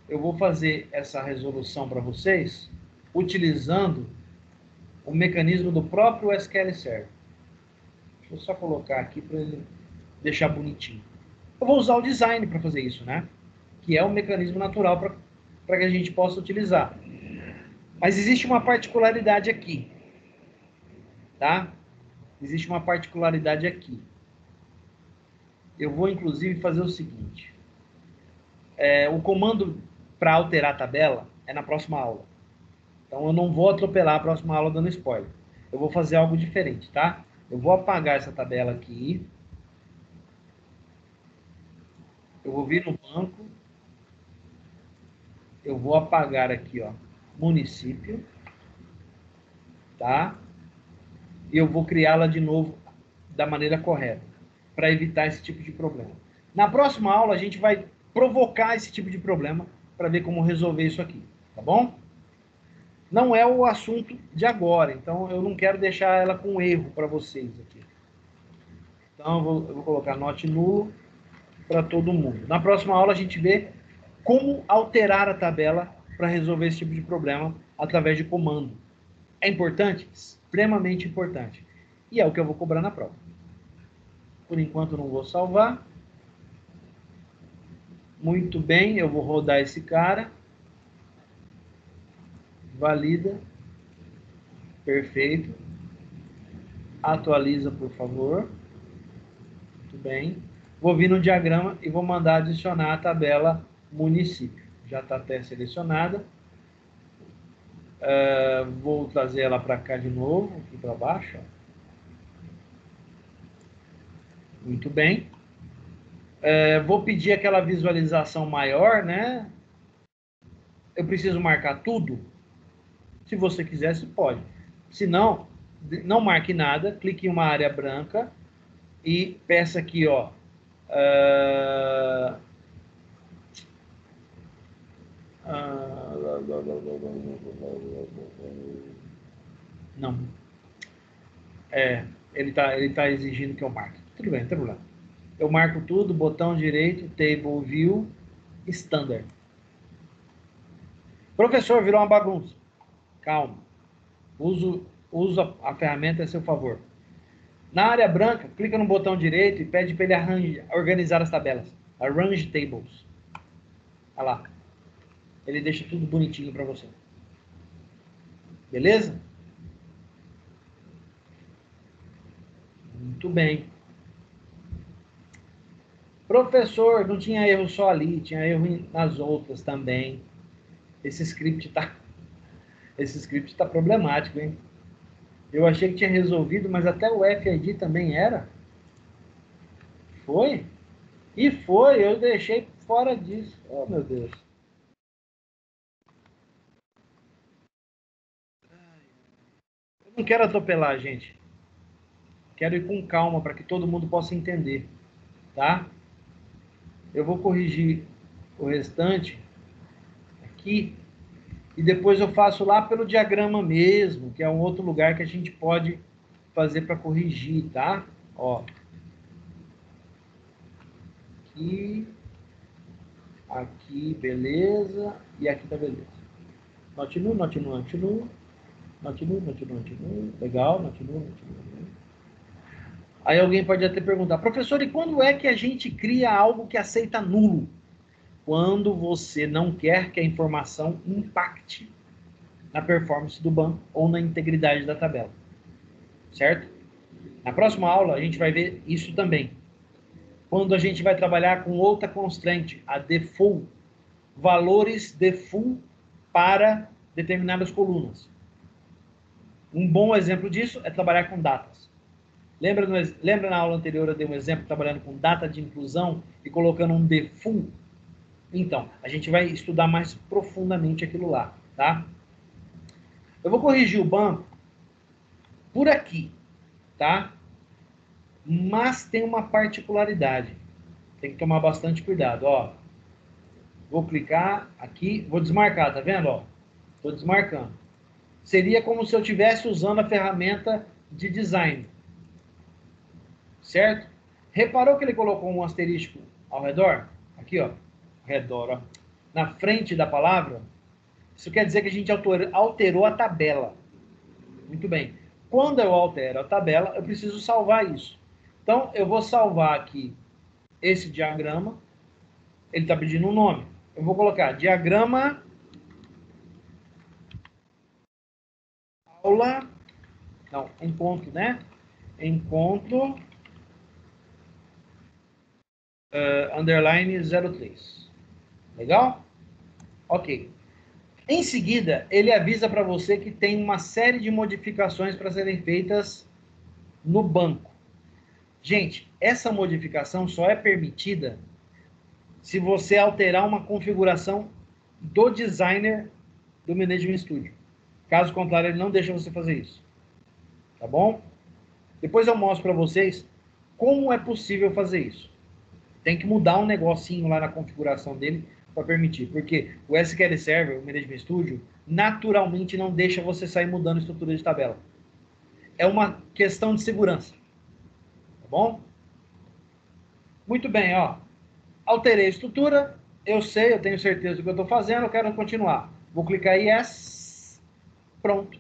Eu vou fazer essa resolução para vocês utilizando o mecanismo do próprio SQL Server. Deixa eu só colocar aqui para ele deixar bonitinho. Eu vou usar o design para fazer isso, né? Que é um mecanismo natural para que a gente possa utilizar. Mas existe uma particularidade aqui, tá? Existe uma particularidade aqui. Eu vou, inclusive, fazer o seguinte. O comando para alterar a tabela é na próxima aula. Então, eu não vou atropelar a próxima aula dando spoiler. Eu vou fazer algo diferente, tá? Eu vou apagar essa tabela aqui. Eu vou vir no banco. Eu vou apagar aqui, ó, município. Tá? E eu vou criá-la de novo da maneira correta, para evitar esse tipo de problema. Na próxima aula, a gente vai provocar esse tipo de problema para ver como resolver isso aqui, tá bom? Não é o assunto de agora, então eu não quero deixar ela com erro para vocês aqui. Então eu vou colocar note nulo para todo mundo. Na próxima aula a gente vê como alterar a tabela para resolver esse tipo de problema através de comando. É importante? Extremamente importante. E é o que eu vou cobrar na prova. Por enquanto não vou salvar. Muito bem, eu vou rodar esse cara. Valida. Perfeito. Atualiza, por favor. Muito bem. Vou vir no diagrama e vou mandar adicionar a tabela município. Já está até selecionada. Vou trazer ela para cá de novo, aqui para baixo. Muito bem. Vou pedir aquela visualização maior, né? Eu preciso marcar tudo? Se você quiser, você pode. Se não, não marque nada, clique em uma área branca e peça aqui, ó. Não. Ele tá exigindo que eu marque. Tudo bem, não tem problema. Eu marco tudo, botão direito, Table View, Standard. Professor, virou uma bagunça. Calma. Usa a ferramenta a seu favor. Na área branca, clica no botão direito e pede para ele organizar as tabelas. Arrange Tables. Olha lá. Ele deixa tudo bonitinho para você. Beleza? Muito bem. Professor, não tinha erro só ali, tinha erro nas outras também. Esse script tá problemático, hein? Eu achei que tinha resolvido, mas até o FID também era. Foi? E foi, eu deixei fora disso. Oh, meu Deus. Eu não quero atropelar, gente. Quero ir com calma para que todo mundo possa entender, tá? Eu vou corrigir o restante aqui e depois eu faço lá pelo diagrama mesmo, que é um outro lugar que a gente pode fazer para corrigir, tá? Ó. Aqui, beleza. E aqui tá beleza. Note nu, note nu, note nu. Note nu, note nu, note nu. Legal, note nu, note nu. Aí alguém pode até perguntar, professor, e quando é que a gente cria algo que aceita nulo? Quando você não quer que a informação impacte na performance do banco ou na integridade da tabela. Certo? Na próxima aula, a gente vai ver isso também. Quando a gente vai trabalhar com outra constraint, a default, valores default para determinadas colunas. Um bom exemplo disso é trabalhar com datas. Lembra na aula anterior eu dei um exemplo trabalhando com data de inclusão e colocando um default? Então, a gente vai estudar mais profundamente aquilo lá, tá? Eu vou corrigir o banco por aqui, tá? Mas tem uma particularidade. Tem que tomar bastante cuidado, ó. Vou clicar aqui, vou desmarcar, tá vendo, ó? Tô desmarcando. Seria como se eu estivesse usando a ferramenta de design. Certo? Reparou que ele colocou um asterisco ao redor? Aqui, ó. Redor, ó. Na frente da palavra. Isso quer dizer que a gente alterou a tabela. Muito bem. Quando eu altero a tabela, eu preciso salvar isso. Então, eu vou salvar aqui esse diagrama. Ele está pedindo um nome. Eu vou colocar diagrama aula. Não, encontro, né? Encontro underline 03. Legal? Ok. Em seguida, ele avisa para você que tem uma série de modificações para serem feitas no banco. Gente, essa modificação só é permitida se você alterar uma configuração do designer do Management Studio. Caso contrário, ele não deixa você fazer isso. Tá bom? Depois eu mostro para vocês como é possível fazer isso. Tem que mudar um negocinho lá na configuração dele para permitir. Porque o SQL Server, o Management Studio, naturalmente não deixa você sair mudando a estrutura de tabela. É uma questão de segurança. Tá bom? Muito bem, ó. Alterei a estrutura. Eu sei, eu tenho certeza do que eu estou fazendo, eu quero continuar. Vou clicar em Yes. Pronto.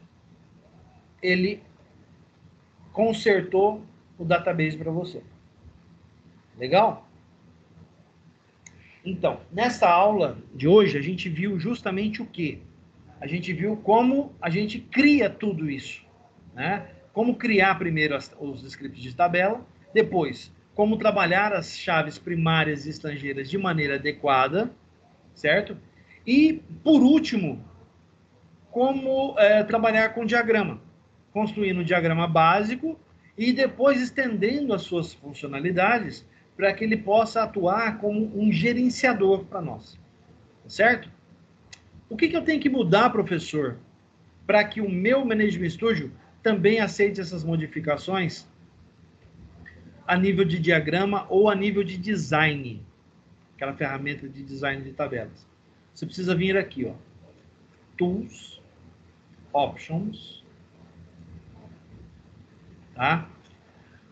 Ele consertou o database para você. Legal? Então, nessa aula de hoje, a gente viu justamente o quê? A gente viu como a gente cria tudo isso, né? Como criar primeiro os scripts de tabela, depois, como trabalhar as chaves primárias e estrangeiras de maneira adequada, certo? E, por último, como trabalhar com diagrama, construindo um diagrama básico e depois estendendo as suas funcionalidades para que ele possa atuar como um gerenciador para nós. Certo? O que eu tenho que mudar, professor, para que o meu Management Studio também aceite essas modificações a nível de diagrama ou a nível de design? Aquela ferramenta de design de tabelas. Você precisa vir aqui, ó. Tools, Options, tá?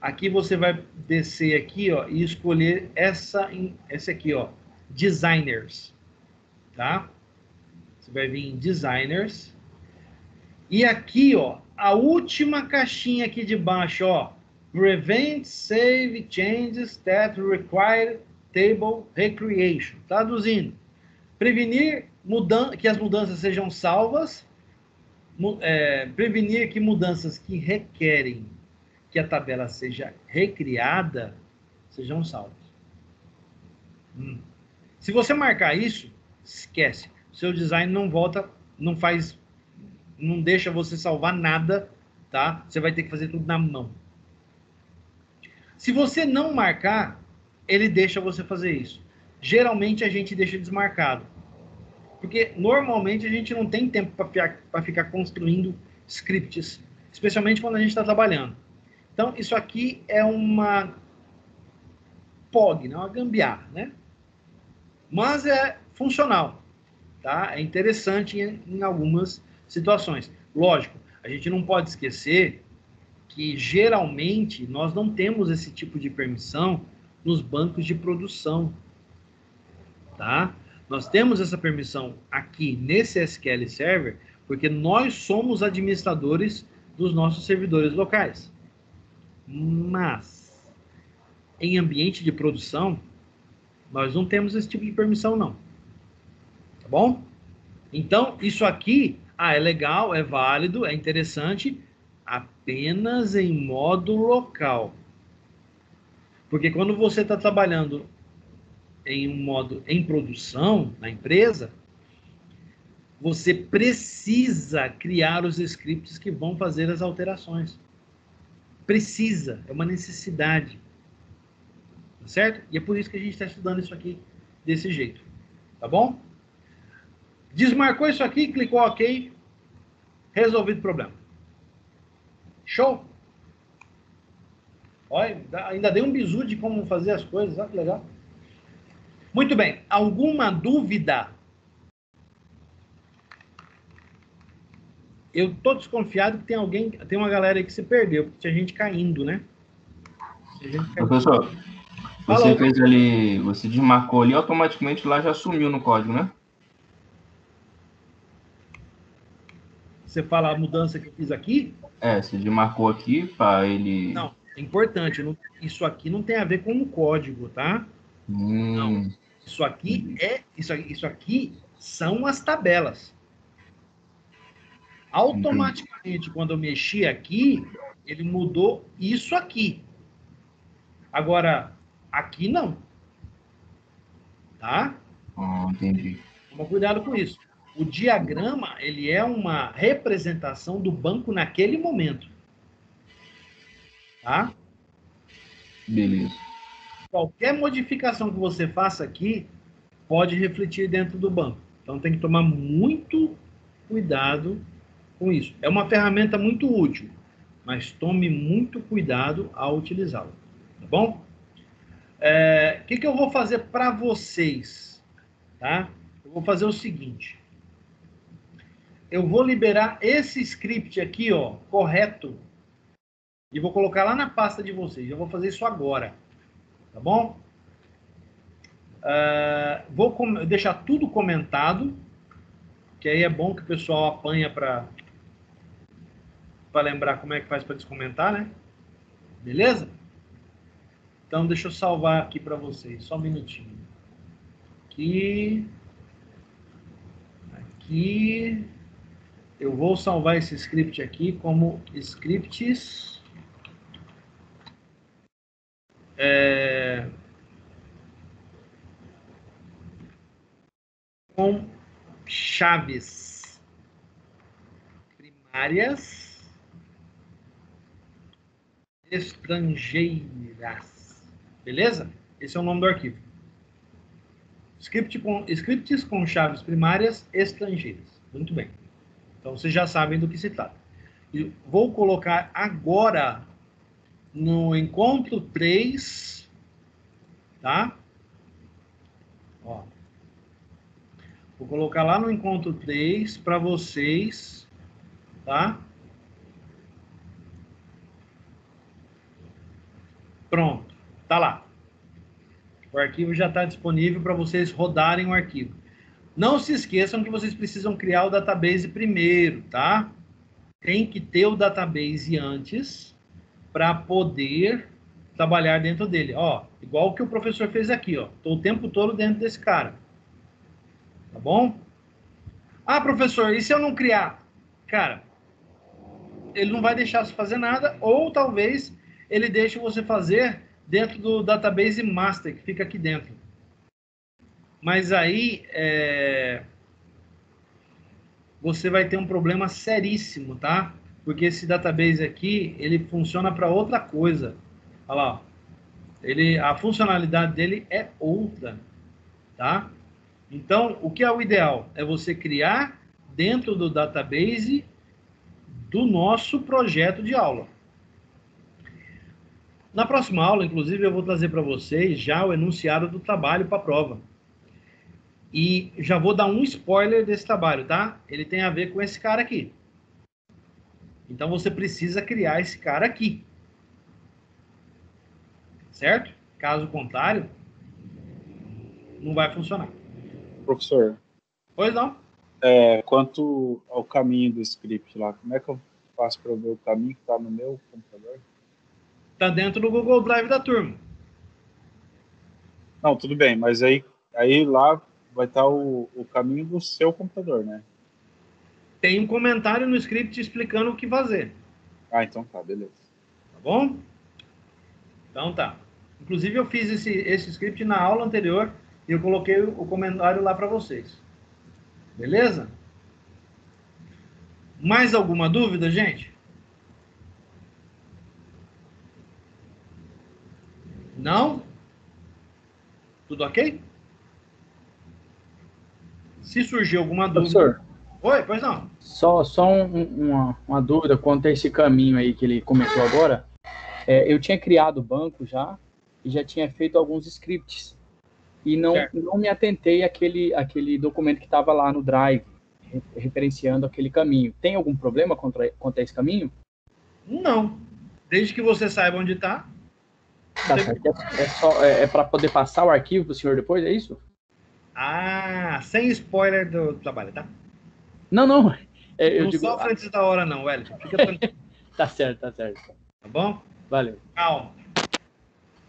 Aqui você vai descer aqui, ó, e escolher essa aqui, ó, Designers, tá? Você vai vir em Designers. E aqui, ó, a última caixinha aqui de baixo, ó, Prevent Save Changes that Require Table Recreation. Traduzindo, prevenir que as mudanças sejam salvas, prevenir que mudanças que requerem que a tabela seja recriada, sejam salvas. Se você marcar isso, esquece. Seu design não volta, não deixa você salvar nada, tá? Você vai ter que fazer tudo na mão. Se você não marcar, ele deixa você fazer isso. Geralmente a gente deixa desmarcado. Porque normalmente a gente não tem tempo para ficar construindo scripts, especialmente quando a gente está trabalhando. Então, isso aqui é uma POG, né? Uma gambiarra, né? Mas é funcional, tá? É interessante em algumas situações. Lógico, a gente não pode esquecer que, geralmente, nós não temos esse tipo de permissão nos bancos de produção, tá? Nós temos essa permissão aqui nesse SQL Server porque nós somos administradores dos nossos servidores locais. Mas, em ambiente de produção, nós não temos esse tipo de permissão, não. Tá bom? Então, isso aqui, é legal, é válido, é interessante, apenas em modo local. Porque quando você está trabalhando em um modo em produção, na empresa, você precisa criar os scripts que vão fazer as alterações. Precisa, é uma necessidade. Tá certo? E é por isso que a gente está estudando isso aqui desse jeito. Tá bom? Desmarcou isso aqui, clicou OK, resolvido o problema. Show? Olha, ainda dei um bizu de como fazer as coisas, olha que legal. Muito bem, alguma dúvida? Eu tô desconfiado que tem uma galera aí que se perdeu, porque tinha gente caindo, né? Professor, você fez ali, você desmarcou ali, automaticamente lá já sumiu no código, né? Você fala a mudança que eu fiz aqui? Você desmarcou aqui para ele... Não, é importante, isso aqui não tem a ver com o código, tá? Não. Isso aqui são as tabelas. Automaticamente, quando eu mexi aqui, ele mudou isso aqui. Agora, aqui não. tá? Entendi. Toma cuidado com isso. O diagrama, ele é uma representação do banco naquele momento, tá? Beleza. Qualquer modificação que você faça aqui pode refletir dentro do banco. Então tem que tomar muito cuidado com isso. É uma ferramenta muito útil, mas tome muito cuidado ao utilizá-la, tá bom? O que eu vou fazer para vocês, tá? Eu vou fazer o seguinte. Eu vou liberar esse script aqui, ó, correto, e vou colocar lá na pasta de vocês. Eu vou fazer isso agora, tá bom? Vou deixar tudo comentado, que aí é bom que o pessoal apanha para lembrar como é que faz para descomentar, né? Beleza? Então, deixa eu salvar aqui para vocês. Só um minutinho. Aqui. Eu vou salvar esse script aqui como scripts com chaves primárias estrangeiras. Beleza? Esse é o nome do arquivo. Scripts com chaves primárias estrangeiras. Muito bem. Então, vocês já sabem do que se trata. E vou colocar agora no encontro 3, tá? Ó. Vou colocar lá no encontro 3 para vocês, tá? Pronto, tá lá. O arquivo já está disponível para vocês rodarem o arquivo. Não se esqueçam que vocês precisam criar o database primeiro, tá? Tem que ter o database antes para poder trabalhar dentro dele. Ó, igual o que o professor fez aqui, ó. Estou o tempo todo dentro desse cara. Tá bom? Ah, professor, e se eu não criar? Cara, ele não vai deixar você fazer nada, ou talvez ele deixe você fazer dentro do database master, que fica aqui dentro. Mas aí, você vai ter um problema seríssimo, tá? Porque esse database aqui, ele funciona para outra coisa. Olha lá, ó. A funcionalidade dele é outra, tá? Então, o que é o ideal? É você criar dentro do database do nosso projeto de aula. Na próxima aula, inclusive, eu vou trazer para vocês já o enunciado do trabalho para a prova. E já vou dar um spoiler desse trabalho, tá? Ele tem a ver com esse cara aqui. Então, você precisa criar esse cara aqui. Certo? Caso contrário, não vai funcionar. Professor, Pois não? quanto ao caminho do script lá, como é que eu faço para ver o caminho que está no meu computador? Está dentro do Google Drive da turma. Não, tudo bem, mas aí lá vai estar o caminho do seu computador, né? Tem um comentário no script explicando o que fazer. Ah, então tá, beleza. Tá bom? Então tá. Inclusive eu fiz esse script na aula anterior e eu coloquei o comentário lá para vocês. Beleza? Mais alguma dúvida, gente? Não? Tudo ok? Se surgir alguma dúvida... Professor, Oi, pois não. só uma dúvida quanto a esse caminho aí que ele comentou agora. Eu tinha criado o banco já e já tinha feito alguns scripts e não me atentei àquele documento que estava lá no Drive, referenciando aquele caminho. Tem algum problema quanto a esse caminho? Não. Desde que você saiba onde está. Tá certo. É para poder passar o arquivo para o senhor depois, é isso? Ah, sem spoiler do trabalho, tá? Não. Não sofre antes da hora, não, Wellington. Fica tranquilo. Tá certo. Tá bom? Valeu. Calma.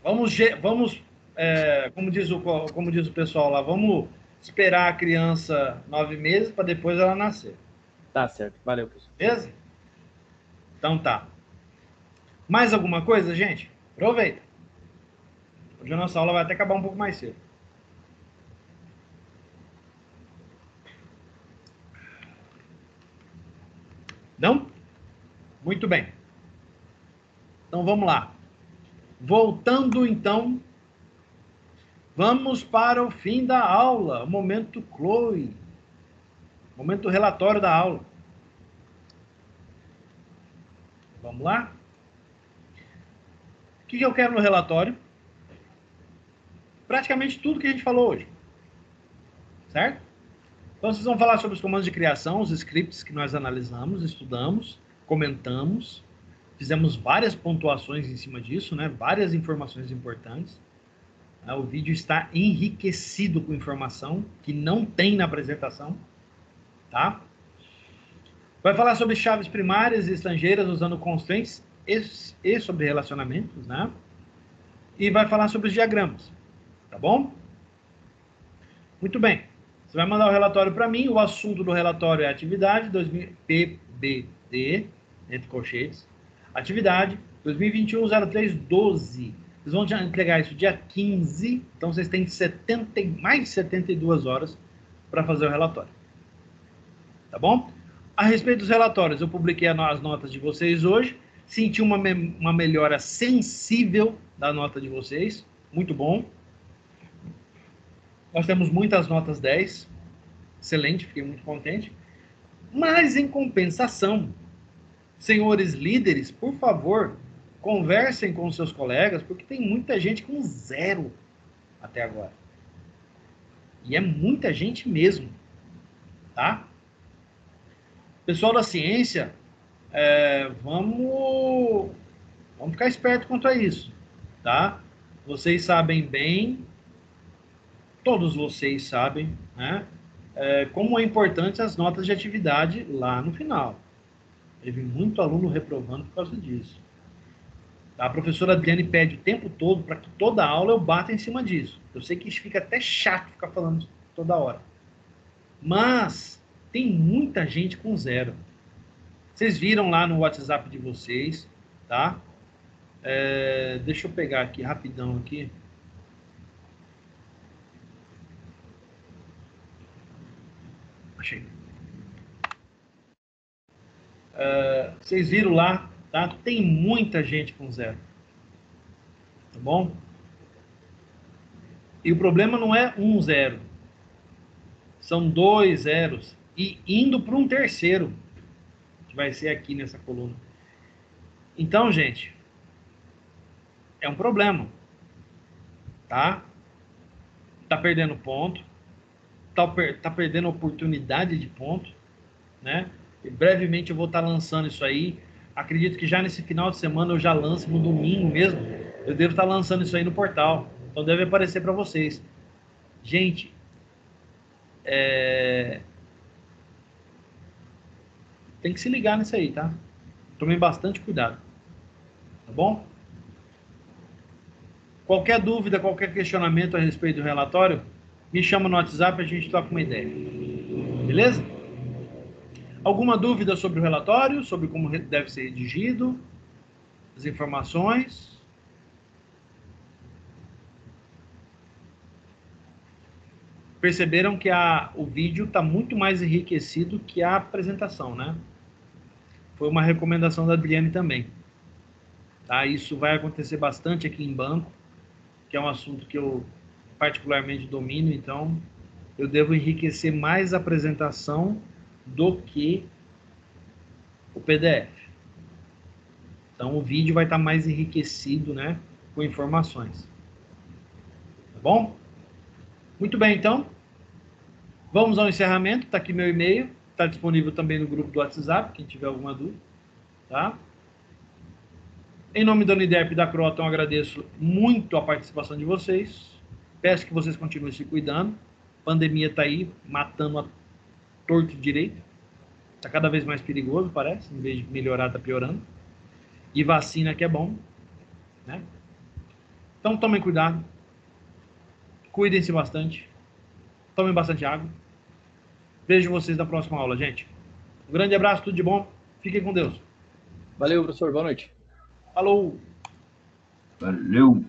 Vamos como diz o pessoal lá, vamos esperar a criança 9 meses para depois ela nascer. Tá certo. Valeu, professor. Beleza? Então tá. Mais alguma coisa, gente? Aproveita. Hoje a nossa aula vai até acabar um pouco mais cedo. Não? Muito bem. Então vamos lá. Voltando então, vamos para o fim da aula. Momento Chloe. Momento relatório da aula. Vamos lá? O que eu quero no relatório? Praticamente tudo que a gente falou hoje. Certo? Então vocês vão falar sobre os comandos de criação, os scripts que nós analisamos, estudamos, comentamos. Fizemos várias pontuações em cima disso, né? Várias informações importantes. O vídeo está enriquecido com informação que não tem na apresentação. Tá? Vai falar sobre chaves primárias e estrangeiras usando constraints e sobre relacionamentos, né? E vai falar sobre os diagramas. Tá bom? Muito bem. Você vai mandar o relatório para mim. O assunto do relatório é atividade 2000, PBD, entre colchetes. Atividade 2021-03-12. Vocês vão entregar isso dia 15. Então, vocês têm mais de 72 horas para fazer o relatório. Tá bom? A respeito dos relatórios, eu publiquei as notas de vocês hoje. Senti uma melhora sensível da nota de vocês. Muito bom. Nós temos muitas notas 10. Excelente, fiquei muito contente. Mas, em compensação, senhores líderes, por favor, conversem com seus colegas, porque tem muita gente com 0 até agora. E é muita gente mesmo. Tá? Pessoal da ciência, vamos ficar esperto quanto a isso. Tá? Vocês sabem bem, todos vocês sabem, né? Como é importante as notas de atividade lá no final. Teve muito aluno reprovando por causa disso. A professora Adriane pede o tempo todo para que toda aula eu bata em cima disso. Eu sei que isso fica até chato ficar falando toda hora. Mas tem muita gente com 0. Vocês viram lá no WhatsApp de vocês, tá? Deixa eu pegar aqui rapidão aqui. Achei. Vocês viram lá, tá? Tem muita gente com 0. Tá bom? E o problema não é 1 0. São 2 zeros. E indo para um terceiro. Que vai ser aqui nessa coluna. Então, gente, é um problema. Tá? Tá perdendo ponto. Tá perdendo oportunidade de ponto. Né? E brevemente eu vou estar lançando isso aí. Acredito que já nesse final de semana eu já lance, no domingo mesmo. Eu devo estar lançando isso aí no portal. Então deve aparecer para vocês. Gente, tem que se ligar nisso aí, tá? Tomem bastante cuidado. Tá bom? Qualquer dúvida, qualquer questionamento a respeito do relatório, me chama no WhatsApp e a gente troca uma ideia. Beleza? Alguma dúvida sobre o relatório? Sobre como deve ser redigido? As informações? Perceberam que o vídeo está muito mais enriquecido que a apresentação, né? Foi uma recomendação da Adriane também. Tá? Isso vai acontecer bastante aqui em banco, que é um assunto que eu particularmente domino, então eu devo enriquecer mais a apresentação do que o PDF. Então o vídeo vai estar mais enriquecido, né, com informações. Tá bom? Muito bem, então. Vamos ao encerramento. Está aqui meu e-mail. Está disponível também no grupo do WhatsApp, quem tiver alguma dúvida. Tá? Em nome da Uniderp e da Croton, eu agradeço muito a participação de vocês. Peço que vocês continuem se cuidando. A pandemia está aí, matando a torto e direito. Está cada vez mais perigoso, parece. Em vez de melhorar, está piorando. E vacina que é bom. Né? Então, tomem cuidado. Cuidem-se bastante. Tomem bastante água. Vejo vocês na próxima aula, gente. Um grande abraço, tudo de bom. Fiquem com Deus. Valeu, professor. Boa noite. Falou. Valeu.